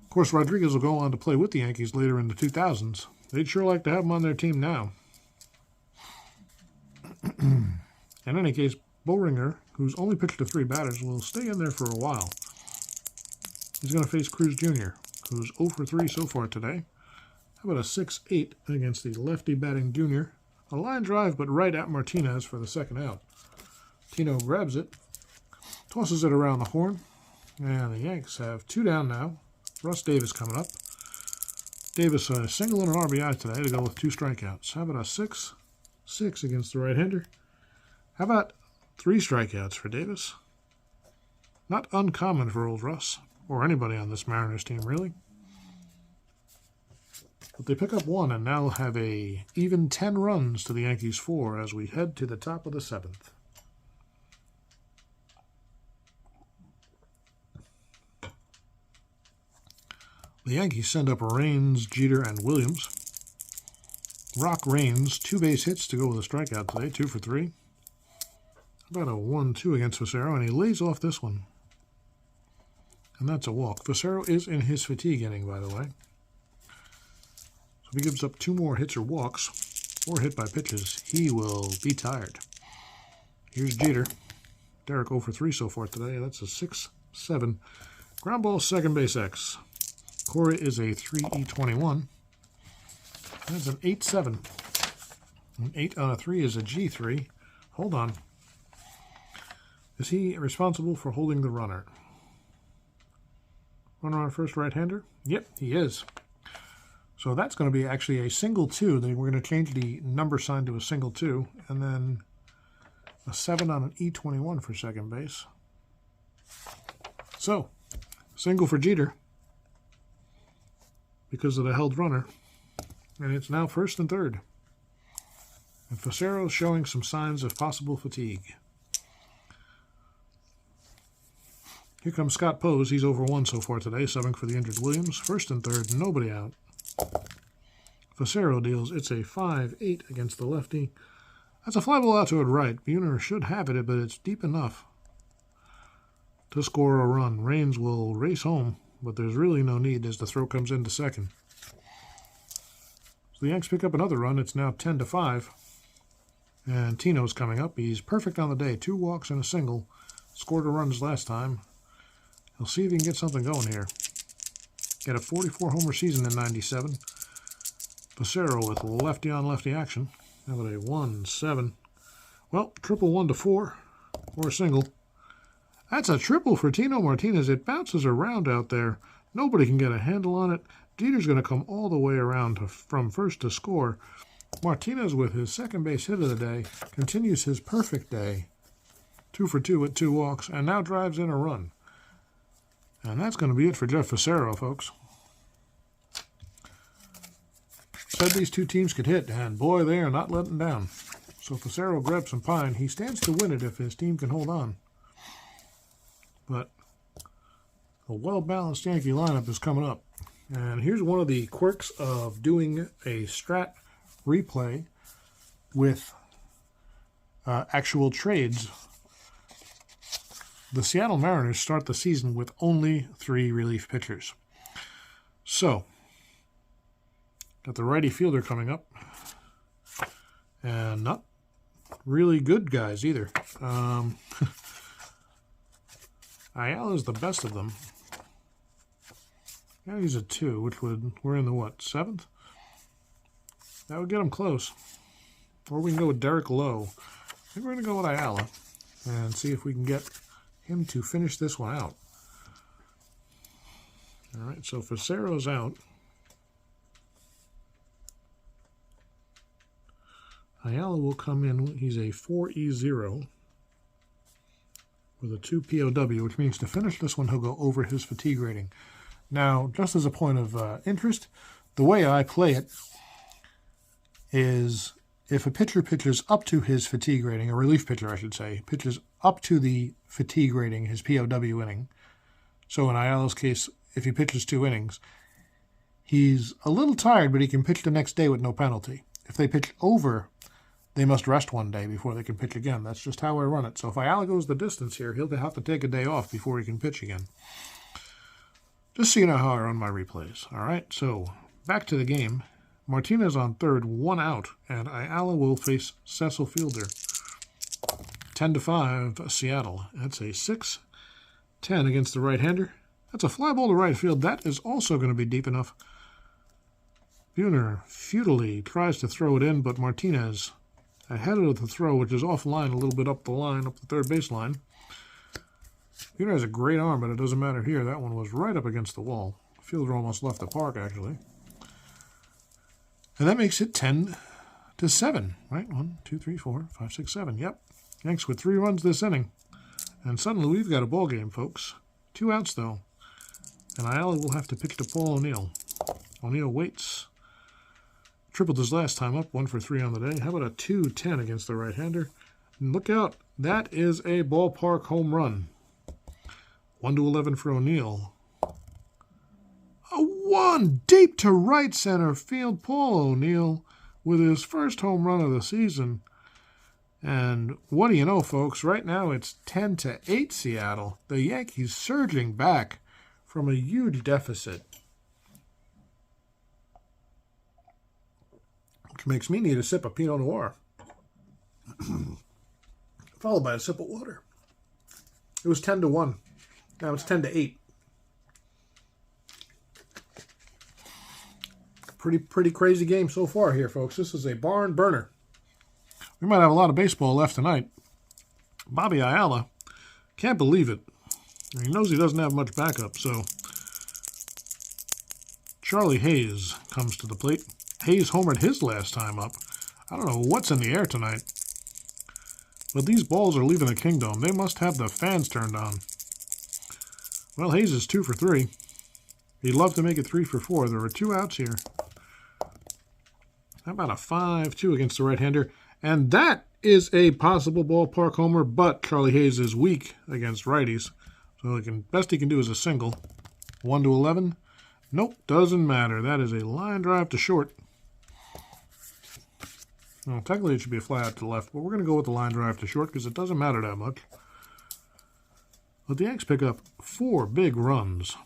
Of course, Rodriguez will go on to play with the Yankees later in the 2000s. They'd sure like to have him on their team now. In any case, Bowringer, who's only pitched to 3 batters, will stay in there for a while. He's going to face Cruz Jr., who's 0 for 3 so far today. How about a 6-8 against the lefty batting Jr.? A line drive, but right at Martinez for the second out. Tino grabs it, tosses it around the horn, and the Yanks have 2 down now. Russ Davis coming up. Davis a single and an RBI today to go with 2 strikeouts. How about a 6-6 against the right-hander? How about 3 strikeouts for Davis? Not uncommon for old Russ, or anybody on this Mariners team, really. But they pick up 1 and now have a even 10 runs to the Yankees 4 as we head to the top of the 7th. The Yankees send up Raines, Jeter, and Williams. Rock Raines, 2 base hits to go with a strikeout today, 2 for 3. About a 1-2 against Facero, and he lays off this one. And that's a walk. Facero is in his fatigue inning, by the way. So if he gives up 2 more hits or walks, or hit by pitches, he will be tired. Here's Jeter. Derek 0 for 3 so far today. That's a 6-7. Ground ball, second base X. Corey is a 3E21. That's an 8-7. An 8 on a 3 is a G3. Hold on. Is he responsible for holding the runner? Runner on first, right-hander? Yep, he is. So that's going to be actually a single 2. Then we're going to change the number sign to a single 2. And then a 7 on an E21 for second base. So, single for Jeter because of the held runner. And it's now first and third. And Facero showing some signs of possible fatigue. Here comes Scott Pose. He's over 1 so far today, subbing for the injured Williams. First and third, nobody out. Facero deals. It's a 5-8 against the lefty. That's a fly ball out toward right. Buhner should have it, but it's deep enough to score a run. Raines will race home, but there's really no need as the throw comes into second. So the Yanks pick up another run. It's now 10-5. And Tino's coming up. He's perfect on the day. 2 walks and a single. Scored a run his last time. He'll see if he can get something going here. Get a 44-homer season in 97. Facero with lefty-on-lefty action. How about a 1-7? Well, triple 1-4 or a single. That's a triple for Tino Martinez. It bounces around out there. Nobody can get a handle on it. Dieter's going to come all the way around from first to score. Martinez with his second base hit of the day continues his perfect day. 2 for 2 with 2 walks and now drives in a run. And that's going to be it for Jeff Facero, folks. Said these two teams could hit, and boy, they are not letting down. So Facero grabs some pine. He stands to win it if his team can hold on. But a well-balanced Yankee lineup is coming up. And here's one of the quirks of doing a Strat replay with actual trades. The Seattle Mariners start the season with only 3 relief pitchers. So, got the righty fielder coming up. And not really good guys either. Ayala's the best of them. Yeah, he's a 2, which we're in the what, 7th? That would get him close. Or we can go with Derek Lowe. I think we're going to go with Ayala and see if we can get him to finish this one out. All right, so Facero's out. Ayala will come in. He's a 4E0 with a 2 POW, which means to finish this one, he'll go over his fatigue rating. Now, just as a point of interest, the way I play it is if a pitcher pitches up to his fatigue rating, a relief pitcher, I should say, pitches up to the fatigue rating, his POW inning. So in Ayala's case, if he pitches 2 innings, he's a little tired, but he can pitch the next day with no penalty. If they pitch over, they must rest 1 day before they can pitch again. That's just how I run it. So if Ayala goes the distance here, he'll have to take a day off before he can pitch again. Just so you know how I run my replays. All right, so back to the game. Martinez on third, 1 out, and Ayala will face Cecil Fielder. 10-5, Seattle. That's a 6-10 against the right-hander. That's a fly ball to right field. That is also going to be deep enough. Buhner futilely tries to throw it in, but Martinez ahead of the throw, which is offline a little bit up the line, up the third base line. Buhner has a great arm, but it doesn't matter here. That one was right up against the wall. Fielder almost left the park, actually. And that makes it 10-7, right? 1, 2, 3, 4, 5, 6, 7. Yep. Yanks with 3 runs this inning. And suddenly we've got a ball game, folks. 2 outs, though. And Ayala will have to pitch to Paul O'Neill. O'Neill waits. Tripled his last time up, 1 for 3 on the day. How about a 2-10 against the right-hander? And look out. That is a ballpark home run. 1-11 for O'Neill. A 1 deep to right center field. Paul O'Neill with his first home run of the season. And what do you know, folks? Right now it's 10-8 Seattle. The Yankees surging back from a huge deficit. Which makes me need a sip of Pinot Noir. Followed by a sip of water. It was 10-1. Now it's 10-8. Pretty crazy game so far here, folks. This is a barn burner. We might have a lot of baseball left tonight. Bobby Ayala can't believe it. He knows he doesn't have much backup, so Charlie Hayes comes to the plate. Hayes homered his last time up. I don't know what's in the air tonight, but these balls are leaving the Kingdome. They must have the fans turned on. Well, Hayes is 2 for 3. He'd love to make it 3 for 4. There are 2 outs here. How about a 5-2 against the right-hander? And that is a possible ballpark homer, but Charlie Hayes is weak against righties. So best he can do is a single. 1-11. Nope, doesn't matter. That is a line drive to short. Well, technically it should be a fly out to the left, but we're going to go with the line drive to short because it doesn't matter that much. But the Yanks pick up 4 big runs.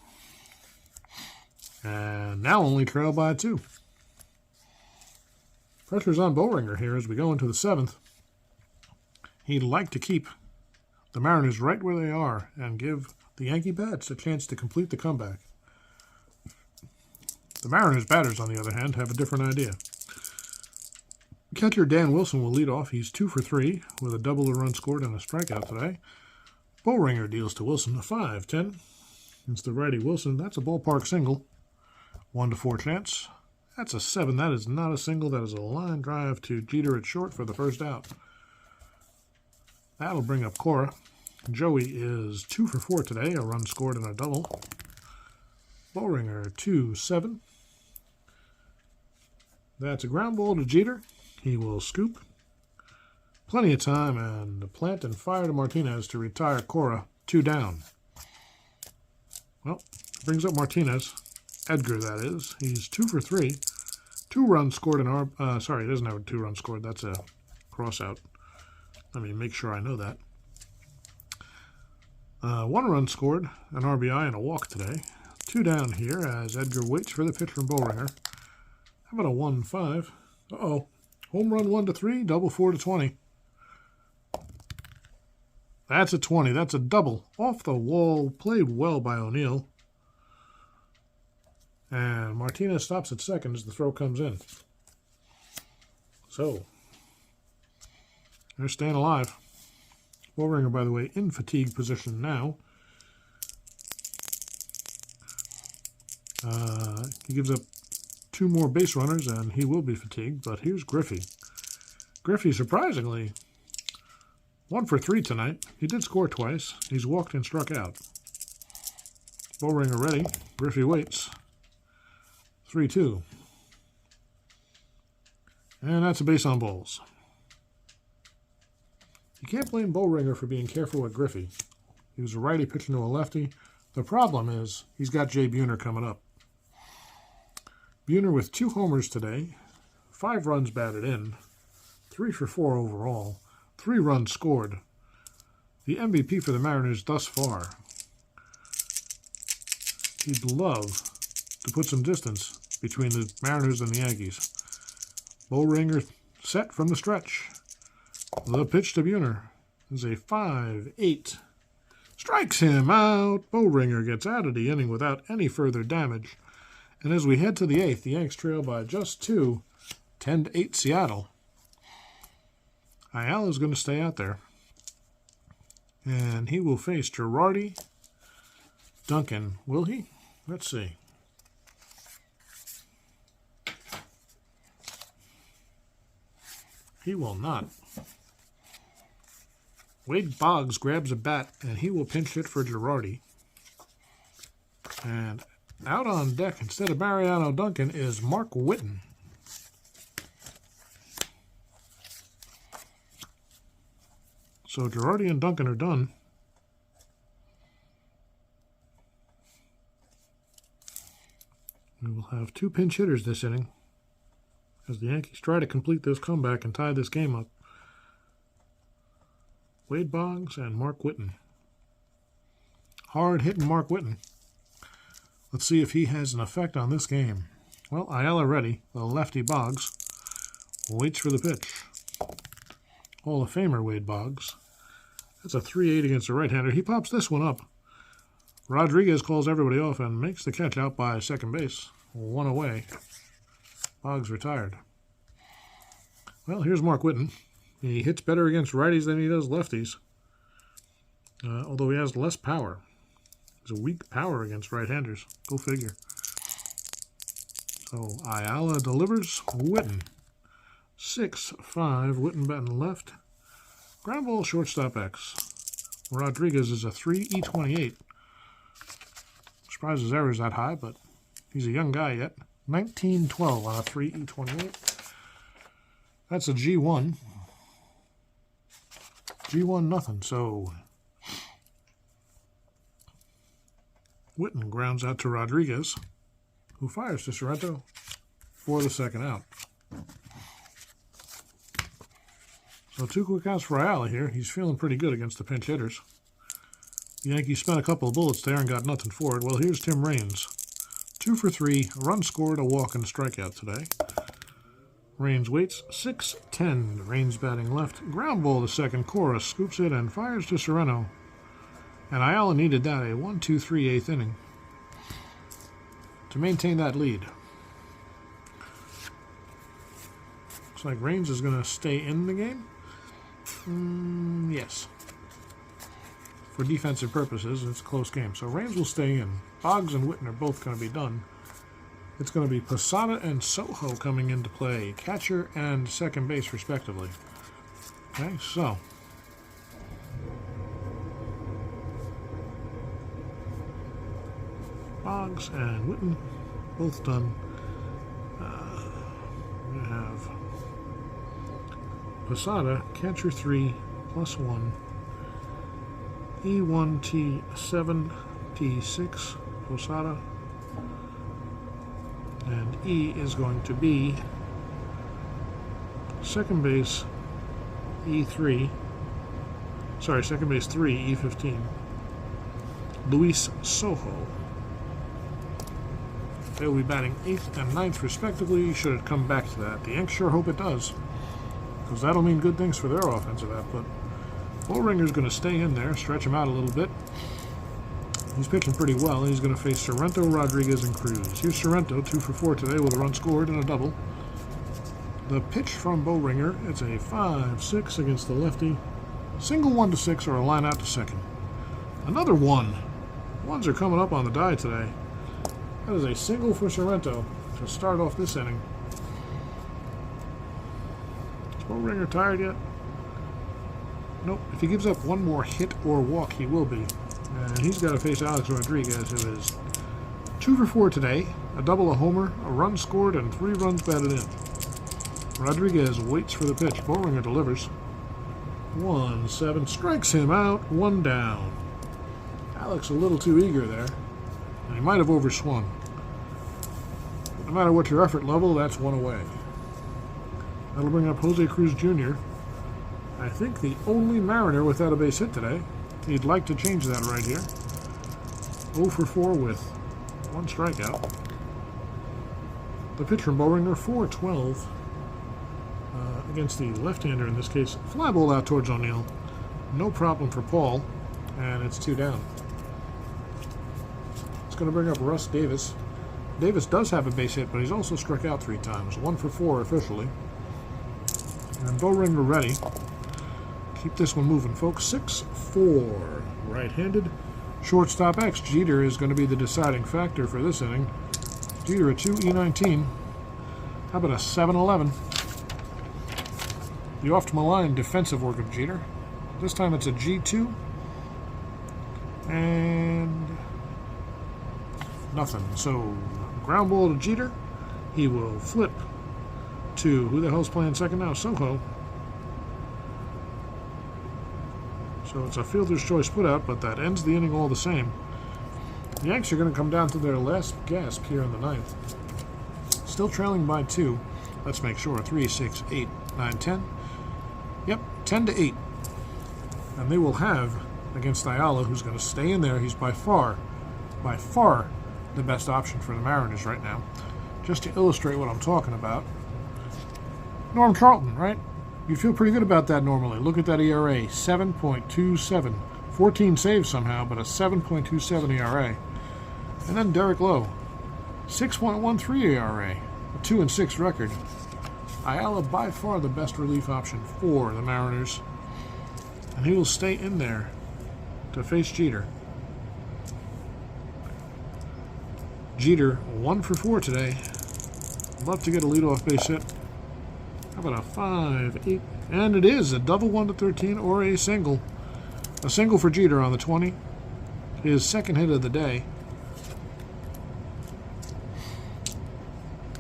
And now only trail by 2. Pressure's on Bowringer here as we go into the 7th. He'd like to keep the Mariners right where they are and give the Yankee bats a chance to complete the comeback. The Mariners batters, on the other hand, have a different idea. Catcher Dan Wilson will lead off. He's 2 for 3 with a double, a run scored, and a strikeout today. Bowringer deals to Wilson a 5-10. It's the righty Wilson. That's a ballpark single. 1-4 chance. That's a 7. That is not a single. That is a line drive to Jeter at short for the first out. That'll bring up Cora. Joey is 2 for 4 today. A run scored and a double. Bowringer 2-7. That's a ground ball to Jeter. He will scoop. Plenty of time and plant and fire to Martinez to retire Cora. 2 down. Well, brings up Martinez. Edgar, that is. He's 2 for 3. 2 runs scored and sorry, he doesn't have a 2 runs scored. That's a cross out. Let me make sure I know that. 1 run scored, an RBI and a walk today. 2 down here as Edgar waits for the pitch from Bowringer. How about a 1-5? Uh-oh. Home run 1-3, double 4-20. That's a 20. That's a double. Off the wall. Played well by O'Neill. And Martinez stops at second as the throw comes in. So, they're staying alive. Bowringer, by the way, in fatigue position now. He gives up 2 more base runners, and he will be fatigued. But here's Griffey. Griffey, surprisingly, 1 for 3 tonight. He did score twice. He's walked and struck out. Bowringer ready. Griffey waits. 3-2. And that's a base on balls. You can't blame Bowringer for being careful with Griffey. He was a righty pitching to a lefty. The problem is he's got Jay Buhner coming up. Buhner with 2 homers today, 5 runs batted in, 3 for 4 overall, 3 runs scored. The MVP for the Mariners thus far. He'd love to put some distance between the Mariners and the Yankees. Bowringer set from the stretch. The pitch to Buhner is a 5-8. Strikes him out. Bowringer gets out of the inning without any further damage. And as we head to the 8th, the Yanks trail by just 2, 10-8 Seattle. Ayala's going to stay out there. And he will face Girardi. Duncan, will he? Let's see. He will not. Wade Boggs grabs a bat, and he will pinch hit for Girardi. And out on deck, instead of Mariano Duncan, is Mark Whitten. So Girardi and Duncan are done. We will have 2 pinch hitters this inning as the Yankees try to complete this comeback and tie this game up. Wade Boggs and Mark Whitten. Hard-hitting Mark Whitten. Let's see if he has an effect on this game. Well, Ayala ready. The lefty Boggs waits for the pitch. Hall of Famer Wade Boggs. That's a 3-8 against a right-hander. He pops this one up. Rodriguez calls everybody off and makes the catch out by second base. 1 away. Boggs retired. Well, here's Mark Whitten. He hits better against righties than he does lefties. Although he has less power. He's a weak power against right-handers. Go figure. So Ayala delivers. Whitten. 6-5. Whitten batting left. Ground ball, shortstop X. Rodriguez is a 3-E28. Surprised his error is that high, but he's a young guy yet. 19-12 on a 3-E28. That's a G1. G1 nothing, so Whitten grounds out to Rodriguez, who fires to Sorrento for the second out. So 2 quick outs for Ayala here. He's feeling pretty good against the pinch hitters. The Yankees spent a couple of bullets there and got nothing for it. Well, here's Tim Raines. 2 for 3, a run scored, a walk, and a strikeout today. Raines waits, 6-10. Raines batting left. Ground ball to second. Cora scoops it and fires to Sorrento. And Ayala needed that, a 1-2-3 eighth inning, to maintain that lead. Looks like Raines is going to stay in the game. Yes. For defensive purposes, it's a close game. So Raines will stay in. Boggs and Witten are both going to be done. It's going to be Posada and Soho coming into play. Catcher and second base, respectively. Okay, so. Boggs and Witten, both done. We have Posada, catcher 3, +1. E1, T7, T6, Posada. And E is going to be second base, E3. Sorry, second base 3, E15. Luis Soho. They'll be batting 8th and 9th respectively, should it come back to that. The Yanks sure hope it does, because that'll mean good things for their offensive output. Bullringer's going to stay in there, stretch him out a little bit. He's pitching pretty well. He's going to face Sorrento, Rodriguez, and Cruz. Here's Sorrento, 2 for 4 today with a run scored and a double. The pitch from Bullringer, it's a 5-6 against the lefty. Single 1-6 or a line out to second. Another one. Ones are coming up on the die today. That is a single for Sorrento to start off this inning. Is Bullringer tired yet? Nope. If he gives up one more hit or walk, he will be. And he's got to face Alex Rodriguez, who is 2 for 4 today, a double, a homer, a run scored, and 3 runs batted in. Rodriguez waits for the pitch. Bullringer delivers. 1-7, strikes him out, 1 down. Alex a little too eager there, and he might have overswung. No matter what your effort level, that's 1 away. That'll bring up Jose Cruz Jr., I think the only Mariner without a base hit today. He'd like to change that right here. 0 for 4 with 1 strikeout. The pitch from Bullringer, 4-12 against the left-hander in this case. Fly ball out towards O'Neill. No problem for Paul, and it's 2 down. It's going to bring up Russ Davis. Davis does have a base hit, but he's also struck out 3 times. 1 for 4 officially. And Bullringer ready. Keep this one moving, folks. 6-4. Right-handed. Shortstop X. Jeter is going to be the deciding factor for this inning. Jeter a 2, E19. How about a 7-11? The off-to-malign defensive work of Jeter. This time it's a G2. And nothing. So, ground ball to Jeter. He will flip to, who the hell's playing second now? Soho. So it's a fielder's choice putout, but that ends the inning all the same. The Yanks are going to come down to their last gasp here in the 9th. Still trailing by 2. Let's make sure. 3, 6, 8, 9, 10. Yep, 10-8. And they will have, against Ayala, who's going to stay in there. He's by far the best option for the Mariners right now. Just to illustrate what I'm talking about. Norm Charlton, right? You feel pretty good about that normally. Look at that ERA, 7.27. 14 saves somehow, but a 7.27 ERA. And then Derek Lowe, 6.13 ERA, a 2-6 record. Ayala by far the best relief option for the Mariners. And he will stay in there to face Jeter. Jeter, 1 for 4 today. Love to get a leadoff base hit. How about a 5-8? And it is a double 1-13 or a single. A single for Jeter on the 20. His second hit of the day.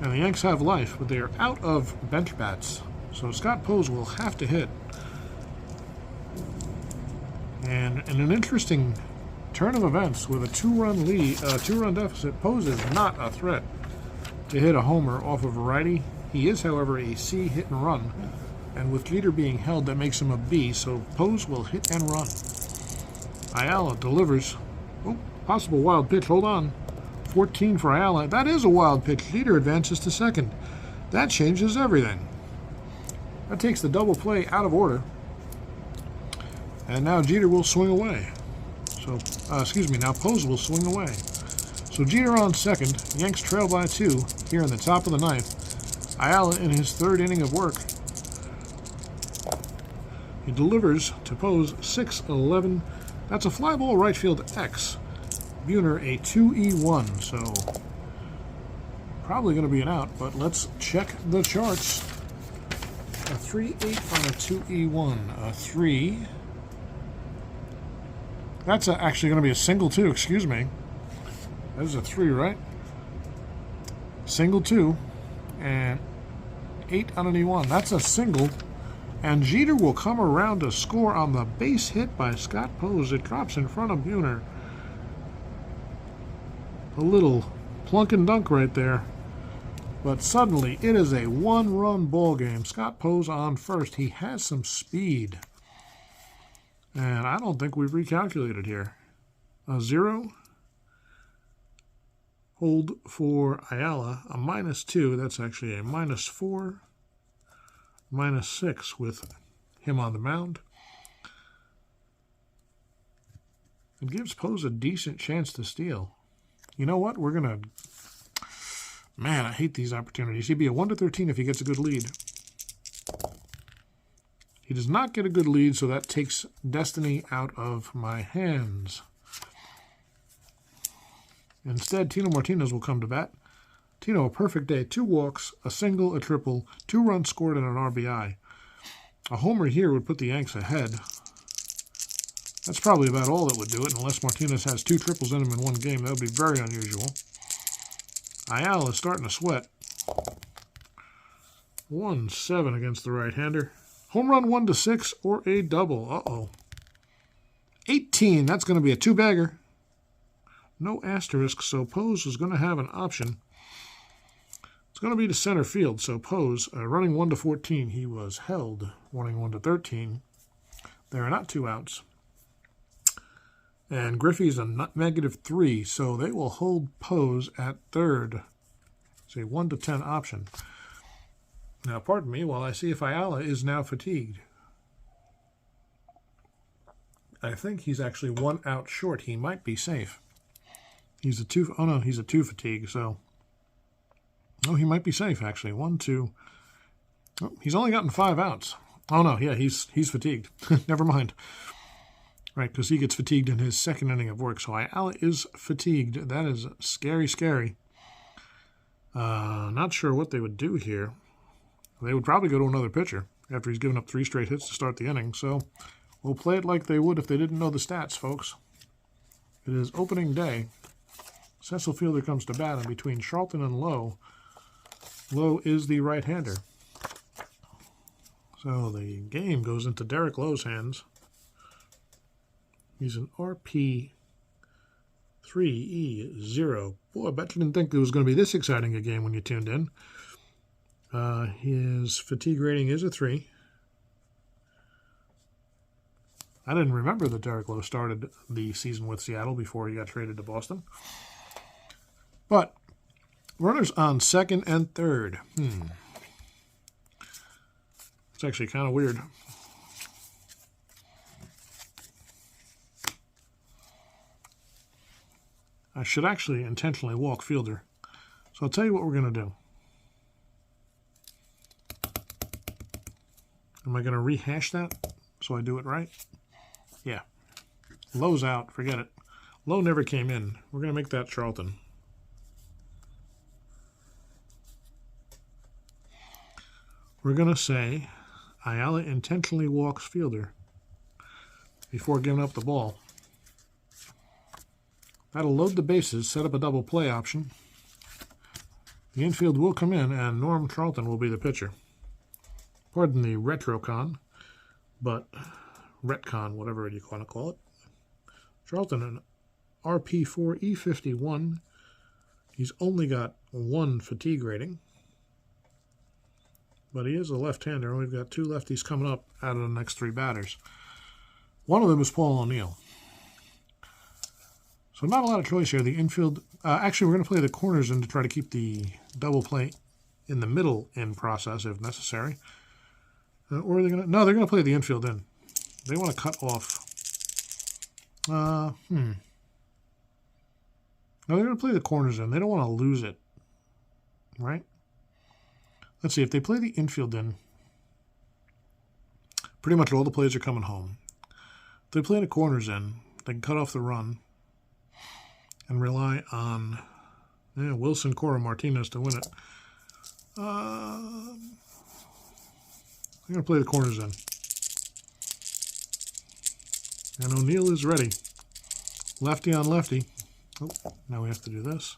And the Yanks have life, but they are out of bench bats. So Scott Pose will have to hit. And in an interesting turn of events with a 2-run lead, 2-run deficit, Pose is not a threat to hit a homer off of a righty. He is, however, a C hit and run And with Jeter being held, that makes him a B, so Pose will hit and run. Ayala delivers. Oh, possible wild pitch. Hold on. 14 for Ayala. That is a wild pitch. Jeter advances to second. That changes everything. That takes the double play out of order. And now Jeter will swing away. So, now Pose will swing away. So Jeter on second. Yanks trail by 2 here in the top of the ninth. Ayala in his third inning of work. He delivers to Pose 6-11. That's a fly ball right field X. Buhner a 2-E1, so probably going to be an out, but let's check the charts. A 3-8 on a 2-E1. A 3. That's actually going to be a single 2, excuse me. That is a 3, right? Single 2 and 8 on an E1. That's a single. And Jeter will come around to score on the base hit by Scott Pose. It drops in front of Buhner. A little plunk and dunk right there. But suddenly, it is a one-run ball game. Scott Pose on first. He has some speed. And I don't think we've recalculated here. A 0. Hold for Ayala. A -2. That's actually a -4. -6 with him on the mound. It gives Pose a decent chance to steal. You know what? We're going to... Man, I hate these opportunities. He'd be a 1-13 if he gets a good lead. He does not get a good lead, so that takes destiny out of my hands. Instead, Tino Martinez will come to bat. Tino, a perfect day. 2 walks, a single, a triple, 2 runs scored, and an RBI. A homer here would put the Yanks ahead. That's probably about all that would do it, unless Martinez has 2 triples in him in one game. That would be very unusual. Ayala is starting to sweat. 1-7 against the right-hander. Home run 1-6 or a double. Uh-oh. 18. That's going to be a 2-bagger. No asterisk, so Pose is going to have an option. It's going to be to center field, so Pose, running 1-14, he was held, running 1-13. There are not 2 outs. And Griffey's a -3, so they will hold Pose at third. It's a 1-10 option. Now, pardon me, while I see if Ayala is now fatigued. I think he's actually 1 out short. He might be safe. He's a 2. Oh, no, he's a 2 fatigue, so... Oh, he might be safe, actually. 1, 2. Oh, he's only gotten 5 outs. Oh, no, yeah, he's fatigued. Never mind. Right, because he gets fatigued in his second inning of work. So Ayala is fatigued. That is scary, scary. Not sure what they would do here. They would probably go to another pitcher after he's given up 3 straight hits to start the inning. So we'll play it like they would if they didn't know the stats, folks. It is opening day. Cecil Fielder comes to bat, and between Charlton and Lowe, Lowe is the right-hander. So the game goes into Derek Lowe's hands. He's an RP3E0. Boy, I bet you didn't think it was going to be this exciting a game when you tuned in. His fatigue rating is a 3. I didn't remember that Derek Lowe started the season with Seattle before he got traded to Boston. But runners on second and third. It's actually kind of weird. I should actually intentionally walk fielder. So I'll tell you what we're going to do. Am I going to rehash that so I do it right? Yeah. Lowe's out. Forget it. Lowe never came in. We're going to make that Charlton. We're going to say Ayala intentionally walks fielder before giving up the ball. That'll load the bases, set up a double play option. The infield will come in, and Norm Charlton will be the pitcher. Pardon the retrocon, but retcon, whatever you want to call it. Charlton, an RP4E51. He's only got 1 fatigue rating. but he is a left-hander, and we've got 2 lefties coming up out of the next 3 batters. One of them is Paul O'Neill. So not a lot of choice here. The infield, actually, we're going to play the corners in to try to keep the double play in the middle in process if necessary. Or are they going to? No, they're going to play the infield in. They want to cut off. No, they're going to play the corners in. They don't want to lose it, right? Let's see. If they play the infield in, pretty much all the plays are coming home. If they play the corners in, they can cut off the run and rely on Wilson, Cora, Martinez to win it. I'm going to play the corners in. And O'Neill is ready. Lefty on lefty. Oh, now we have to do this.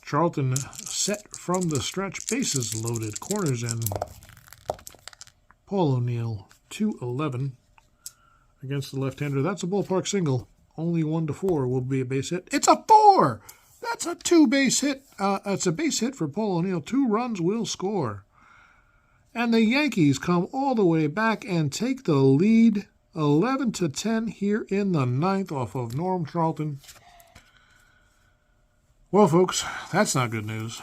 Charlton set from the stretch. Bases loaded. Corners in. Paul O'Neill, 2-11 against the left-hander. That's a ballpark single. Only 1-4 will be a base hit. It's a 4! That's a 2-base hit. It's a base hit for Paul O'Neill. 2 runs will score. And the Yankees come all the way back and take the lead 11-10 here in the 9th off of Norm Charlton. Well, folks, that's not good news.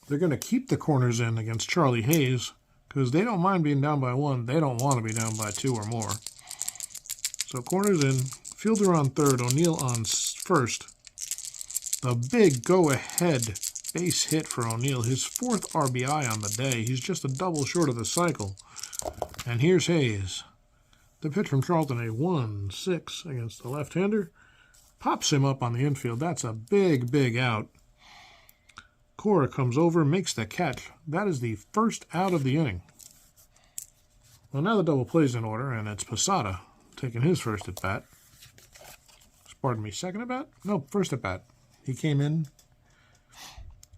They're going to keep the corners in against Charlie Hayes because they don't mind being down by 1. They don't want to be down by 2 or more. So corners in, fielder on third, O'Neill on first. The big go-ahead base hit for O'Neill, his 4th RBI on the day. He's just a double short of the cycle. And here's Hayes. The pitch from Charlton, a 1-6 against the left-hander. Pops him up on the infield. That's a big, big out. Cora comes over, makes the catch. That is the first out of the inning. Well, now the double play's in order, and it's Posada taking his first at bat. Pardon me, second at bat? No, first at bat. He came in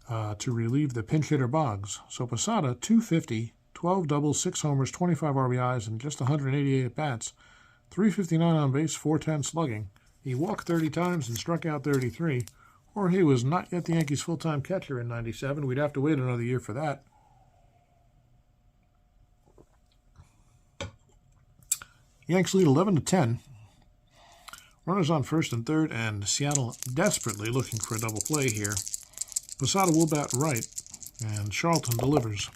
to relieve the pinch hitter Boggs. So Posada, 250, 12 doubles, 6 homers, 25 RBIs, and just 188 at bats. 359 on base, 410 slugging. He walked 30 times and struck out 33. Jorge was not yet the Yankees' full-time catcher in '97. We'd have to wait another year for that. Yanks lead 11-10. Runners on first and third, and Seattle desperately looking for a double play here. Posada will bat right, and Charlton delivers.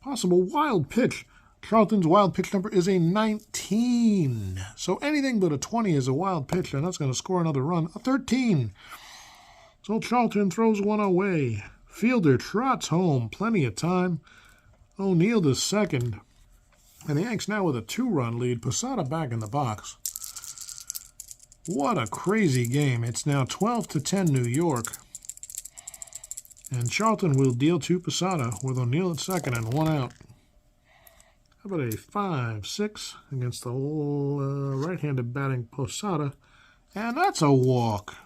Possible wild pitch. Charlton's wild pitch number is a 19. So anything but a 20 is a wild pitch, and that's going to score another run. A 13. So Charlton throws one away. Fielder trots home. Plenty of time. O'Neill to second. And the Yanks now with a 2-run lead. Posada back in the box. What a crazy game. It's now 12-10 New York. And Charlton will deal to Posada with O'Neill at second and 1 out. How about a 5-6 against the right-handed batting Posada? And that's a walk.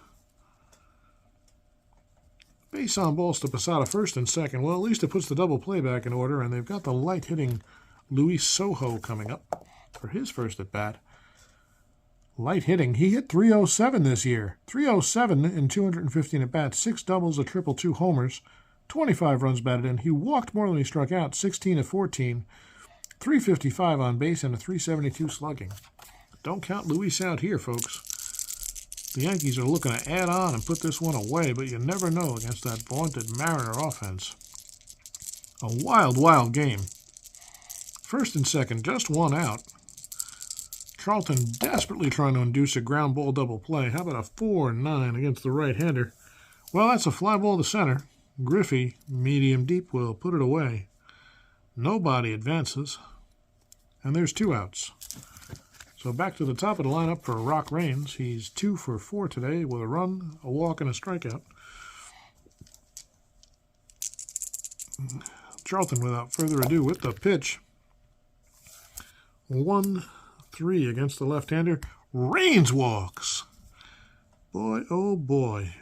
Base on balls to Posada first and second. Well, at least it puts the double play back in order, and they've got the light-hitting Luis Sojo coming up for his first at-bat. Light hitting. He hit 307 this year. 307 in 215 at-bats. 6 doubles, a triple, 2 homers. 25 runs batted in. He walked more than he struck out. 16 of 14. 355 on base and a 372 slugging. Don't count Luis out here, folks. The Yankees are looking to add on and put this one away, but you never know against that vaunted Mariner offense. A wild, wild game. First and second, just 1 out. Charlton desperately trying to induce a ground ball double play. How about a 4-9 against the right-hander? Well, that's a fly ball to center. Griffey, medium deep, will put it away. Nobody advances. And there's 2 outs. So back to the top of the lineup for Rock Raines. He's 2 for 4 today with a run, a walk, and a strikeout. Charlton, without further ado, with the pitch. 1-3 against the left-hander. Raines walks. Boy, oh boy.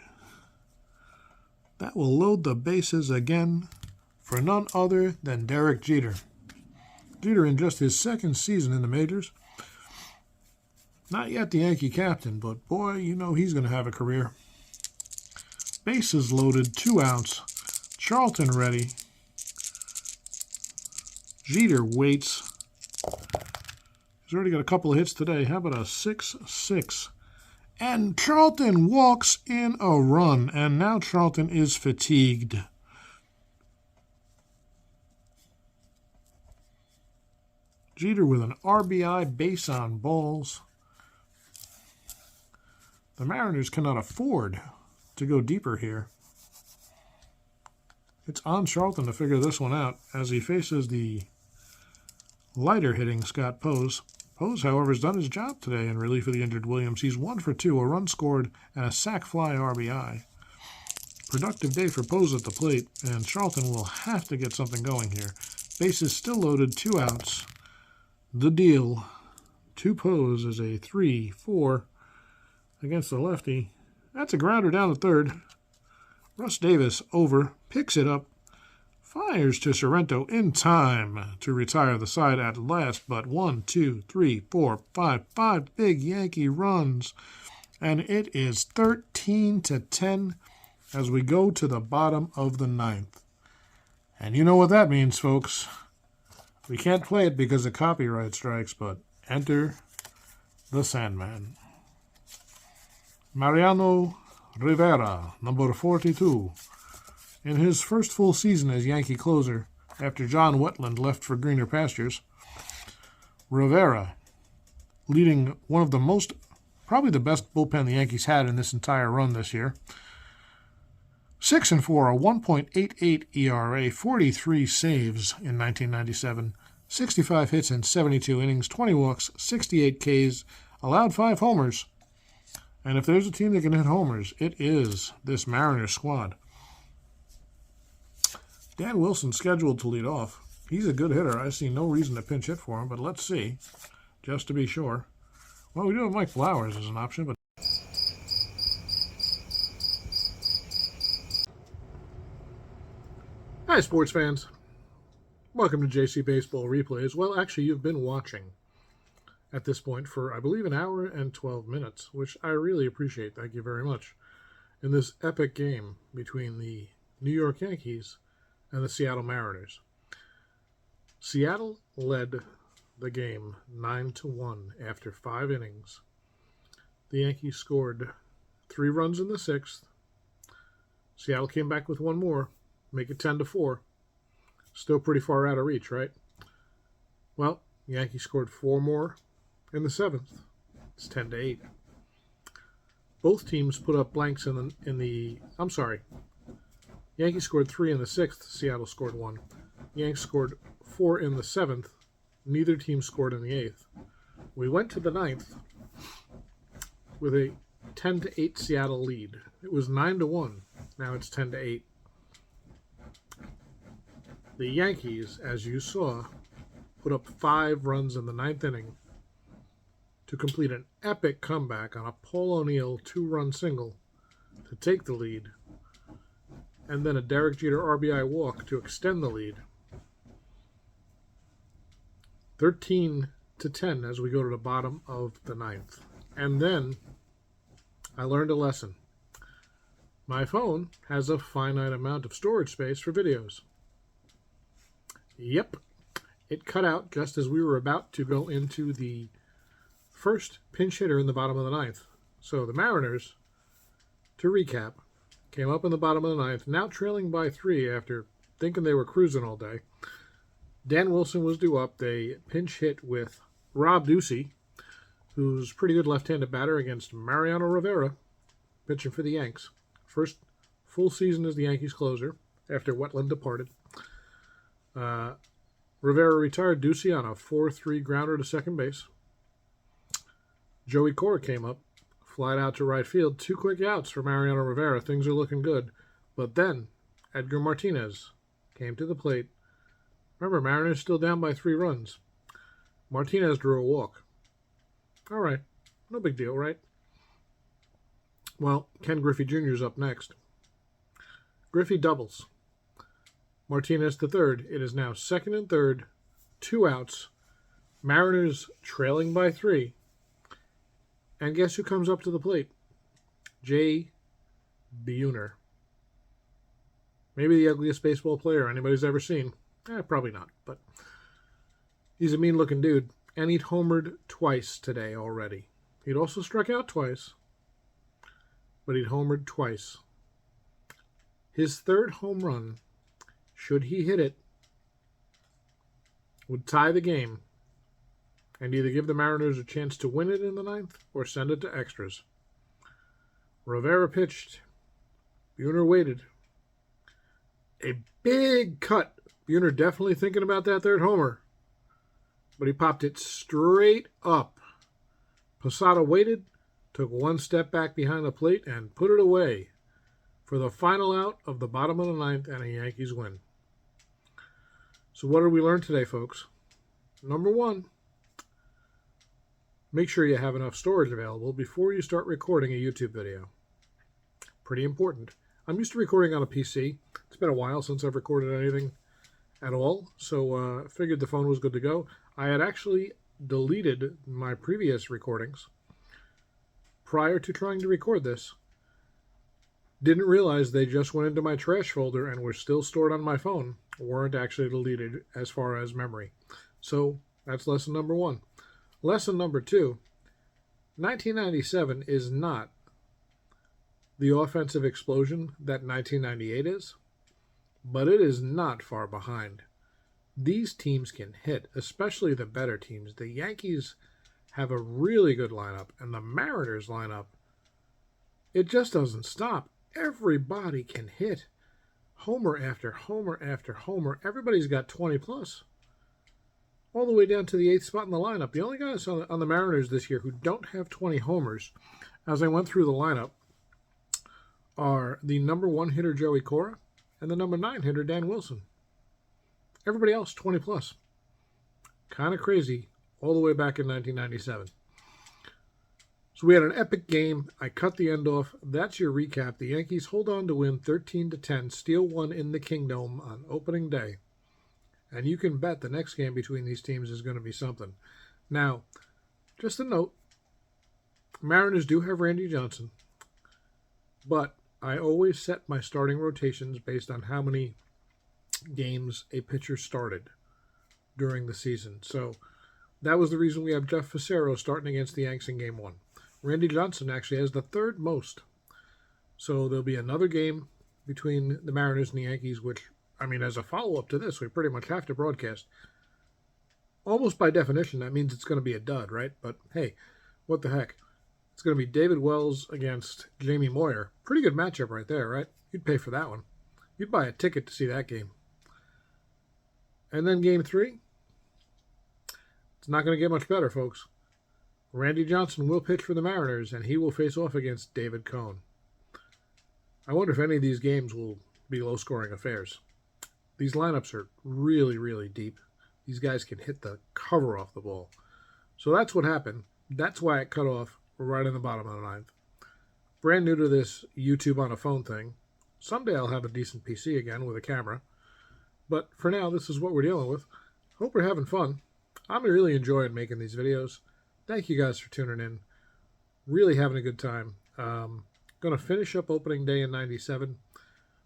That will load the bases again for none other than Derek Jeter. Jeter in just his 2nd season in the majors. Not yet the Yankee captain, but boy, you know he's going to have a career. Bases loaded, 2 outs. Charlton ready. Jeter waits. He's already got a couple of hits today. How about a 6-6? And Charlton walks in a run. And now Charlton is fatigued. Jeter with an RBI, base on balls. The Mariners cannot afford to go deeper here. It's on Charlton to figure this one out as he faces the lighter hitting Scott Pose. Pose, however, has done his job today in relief of the injured Williams. He's 1 for 2, a run scored, and a sac fly RBI. Productive day for Pose at the plate, and Charlton will have to get something going here. Bases still loaded, 2 outs. The deal to Pose is a 3-4 against the lefty. That's a grounder down the third. Russ Davis over, picks it up, fires to Sorrento in time to retire the side at last. But 1, 2, 3, 4, 5 big Yankee runs. And it is 13-10 as we go to the bottom of the 9th. And you know what that means, folks. We can't play it because of copyright strikes, but enter the Sandman. Mariano Rivera, number 42. In his first full season as Yankee closer, after John Wetland left for greener pastures, Rivera leading one of the most, probably the best bullpen the Yankees had in this entire run this year. 6-4, a 1.88 ERA, 43 saves in 1997, 65 hits in 72 innings, 20 walks, 68 Ks, allowed 5 homers. And if there's a team that can hit homers, it is this Mariners squad. Dan Wilson scheduled to lead off. He's a good hitter. I see no reason to pinch hit for him, but let's see, just to be sure. Well, we do have Mike Flowers as an option, but hi, sports fans. Welcome to JC Baseball Replays. Well, actually, you've been watching at this point for, I believe, 1 hour and 12 minutes, which I really appreciate. Thank you very much. In this epic game between the New York Yankees and the Seattle Mariners. Seattle led the game 9-1 after 5 innings. The Yankees scored 3 runs in the 6th. Seattle came back with 1 more, make it 10-4. Still pretty far out of reach, right? Well, the Yankees scored 4 more in the 7th. It's 10-8. Both teams put up blanks in the I'm sorry. Yankees scored 3 in the 6th. Seattle scored 1. Yankees scored 4 in the 7th. Neither team scored in the 8th. We went to the 9th with a 10-8 Seattle lead. It was 9-1. Now it's 10-8. The Yankees, as you saw, put up 5 runs in the 9th inning to complete an epic comeback on a Paul O'Neill 2-run single to take the lead, and then a Derek Jeter RBI walk to extend the lead. 13-10 as we go to the bottom of the 9th. And then I learned a lesson. My phone has a finite amount of storage space for videos. Yep, it cut out just as we were about to go into the first pinch hitter in the bottom of the 9th. So the Mariners, to recap, came up in the bottom of the 9th, now trailing by 3 after thinking they were cruising all day. Dan Wilson was due up. They pinch hit with Rob Ducey, who's a pretty good left-handed batter, against Mariano Rivera, pitching for the Yanks. First full season as the Yankees closer after Wetland departed. Rivera retired Ducey on a 4-3 grounder to second base. Joey Cora came up, flied out to right field. 2 quick outs for Mariano Rivera. Things are looking good. But then Edgar Martinez came to the plate. Remember, Mariners still down by 3 runs. Martinez drew a walk. All right, no big deal, right? Well, Ken Griffey Jr. is up next. Griffey doubles. Martinez to third. It is now 2nd and 3rd, 2 outs. Mariners trailing by 3. And guess who comes up to the plate? Jay Buhner. Maybe the ugliest baseball player anybody's ever seen. Probably not, but he's a mean-looking dude. And he'd homered twice today already. He'd also struck out twice, but he'd homered twice. His third home run, should he hit it, would tie the game and either give the Mariners a chance to win it in the ninth or send it to extras. Rivera pitched. Buhner waited. A big cut. Buhner definitely thinking about that third homer, but he popped it straight up. Posada waited, took one step back behind the plate, and put it away for the final out of the bottom of the ninth and a Yankees win. So what did we learn today, folks? Number one, make sure you have enough storage available before you start recording a YouTube video. Pretty important. I'm used to recording on a PC. It's been a while since I've recorded anything at all, so figured the phone was good to go. I had actually deleted my previous recordings prior to trying to record this. Didn't realize they just went into my trash folder and were still stored on my phone. Weren't actually deleted as far as memory. So that's lesson number one. Lesson number two, 1997 is not the offensive explosion that 1998 is, but it is not far behind. These teams can hit, especially the better teams. The Yankees have a really good lineup, and the Mariners lineup, it just doesn't stop. Everybody can hit. Homer after homer after homer. Everybody's got 20 plus. All the way down to the 8th spot in the lineup. The only guys on the Mariners this year who don't have 20 homers, as I went through the lineup, are the number 1 hitter Joey Cora and the number 9 hitter Dan Wilson. Everybody else 20 plus. Kind of crazy all the way back in 1997. So we had an epic game. I cut the end off. That's your recap. The Yankees hold on to win 13-10, steal one in the Kingdome on opening day. And you can bet the next game between these teams is going to be something. Now, just a note, Mariners do have Randy Johnson, but I always set my starting rotations based on how many games a pitcher started during the season. So that was the reason we have Jeff Fassero starting against the Yanks in Game 1. Randy Johnson actually has the third most. So there'll be another game between the Mariners and the Yankees, which, I mean, as a follow-up to this, we pretty much have to broadcast. Almost by definition, that means it's going to be a dud, right? But hey, what the heck? It's going to be David Wells against Jamie Moyer. Pretty good matchup right there, right? You'd pay for that one. You'd buy a ticket to see that game. And then Game 3. It's not going to get much better, folks. Randy Johnson will pitch for the Mariners, and he will face off against David Cone. I wonder if any of these games will be low-scoring affairs. These lineups are really, really deep. These guys can hit the cover off the ball. So that's what happened. That's why it cut off right in the bottom of the ninth. Brand new to this YouTube on a phone thing. Someday I'll have a decent PC again with a camera. But for now, this is what we're dealing with. Hope you're having fun. I'm really enjoying making these videos. Thank you guys for tuning in. Really having a good time. Going to finish up opening day in 97.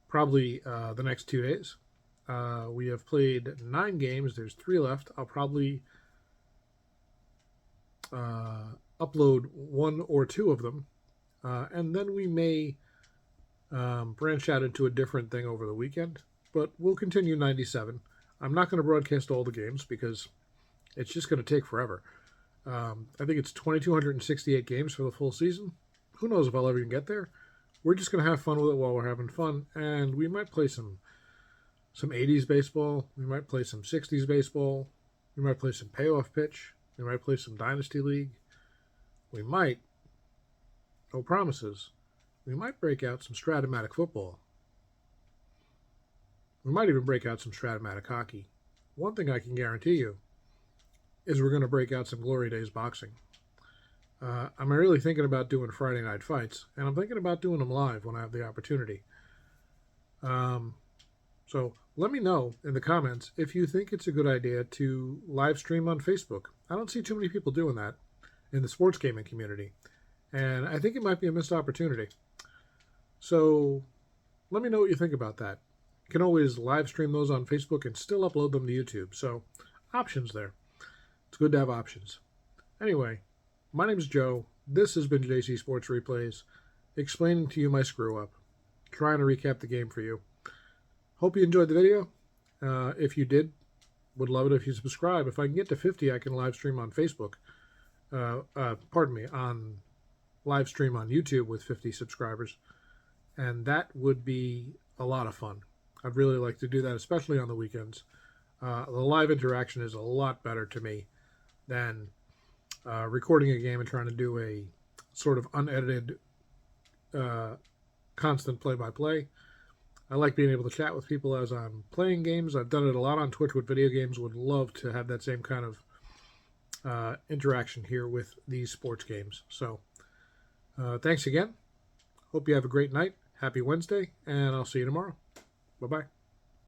Probably the next 2 days. We have played 9 games. There's 3 left. I'll probably upload 1 or 2 of them. And then we may branch out into a different thing over the weekend. But we'll continue 97. I'm not going to broadcast all the games because it's just going to take forever. I think it's 2,268 games for the full season. Who knows if I'll ever even get there. We're just going to have fun with it while we're having fun. And we might play some 80s baseball. We might play some 60s baseball. We might play some payoff pitch. We might play some Dynasty League. We might, no promises, we might break out some Stratomatic football. We might even break out some Stratomatic hockey. One thing I can guarantee you is we're going to break out some Glory Days boxing. I'm really thinking about doing Friday night fights, and I'm thinking about doing them live when I have the opportunity. So let me know in the comments if you think it's a good idea to live stream on Facebook. I don't see too many people doing that in the sports gaming community, and I think it might be a missed opportunity. So let me know what you think about that. can always live stream those on Facebook and still upload them to YouTube. So options there. It's good to have options. Anyway, my name's Joe. This has been JC Sports Replays, explaining to you my screw-up, trying to recap the game for you. Hope you enjoyed the video. If you did, would love it if you subscribe. If I can get to 50, I can live stream on Facebook. On live stream on YouTube with 50 subscribers. And that would be a lot of fun. I'd really like to do that, especially on the weekends. The live interaction is a lot better to me than recording a game and trying to do a sort of unedited, constant play-by-play. I like being able to chat with people as I'm playing games. I've done it a lot on Twitch with video games. Would love to have that same kind of interaction here with these sports games. So thanks again. Hope you have a great night. Happy Wednesday, and I'll see you tomorrow. Bye-bye.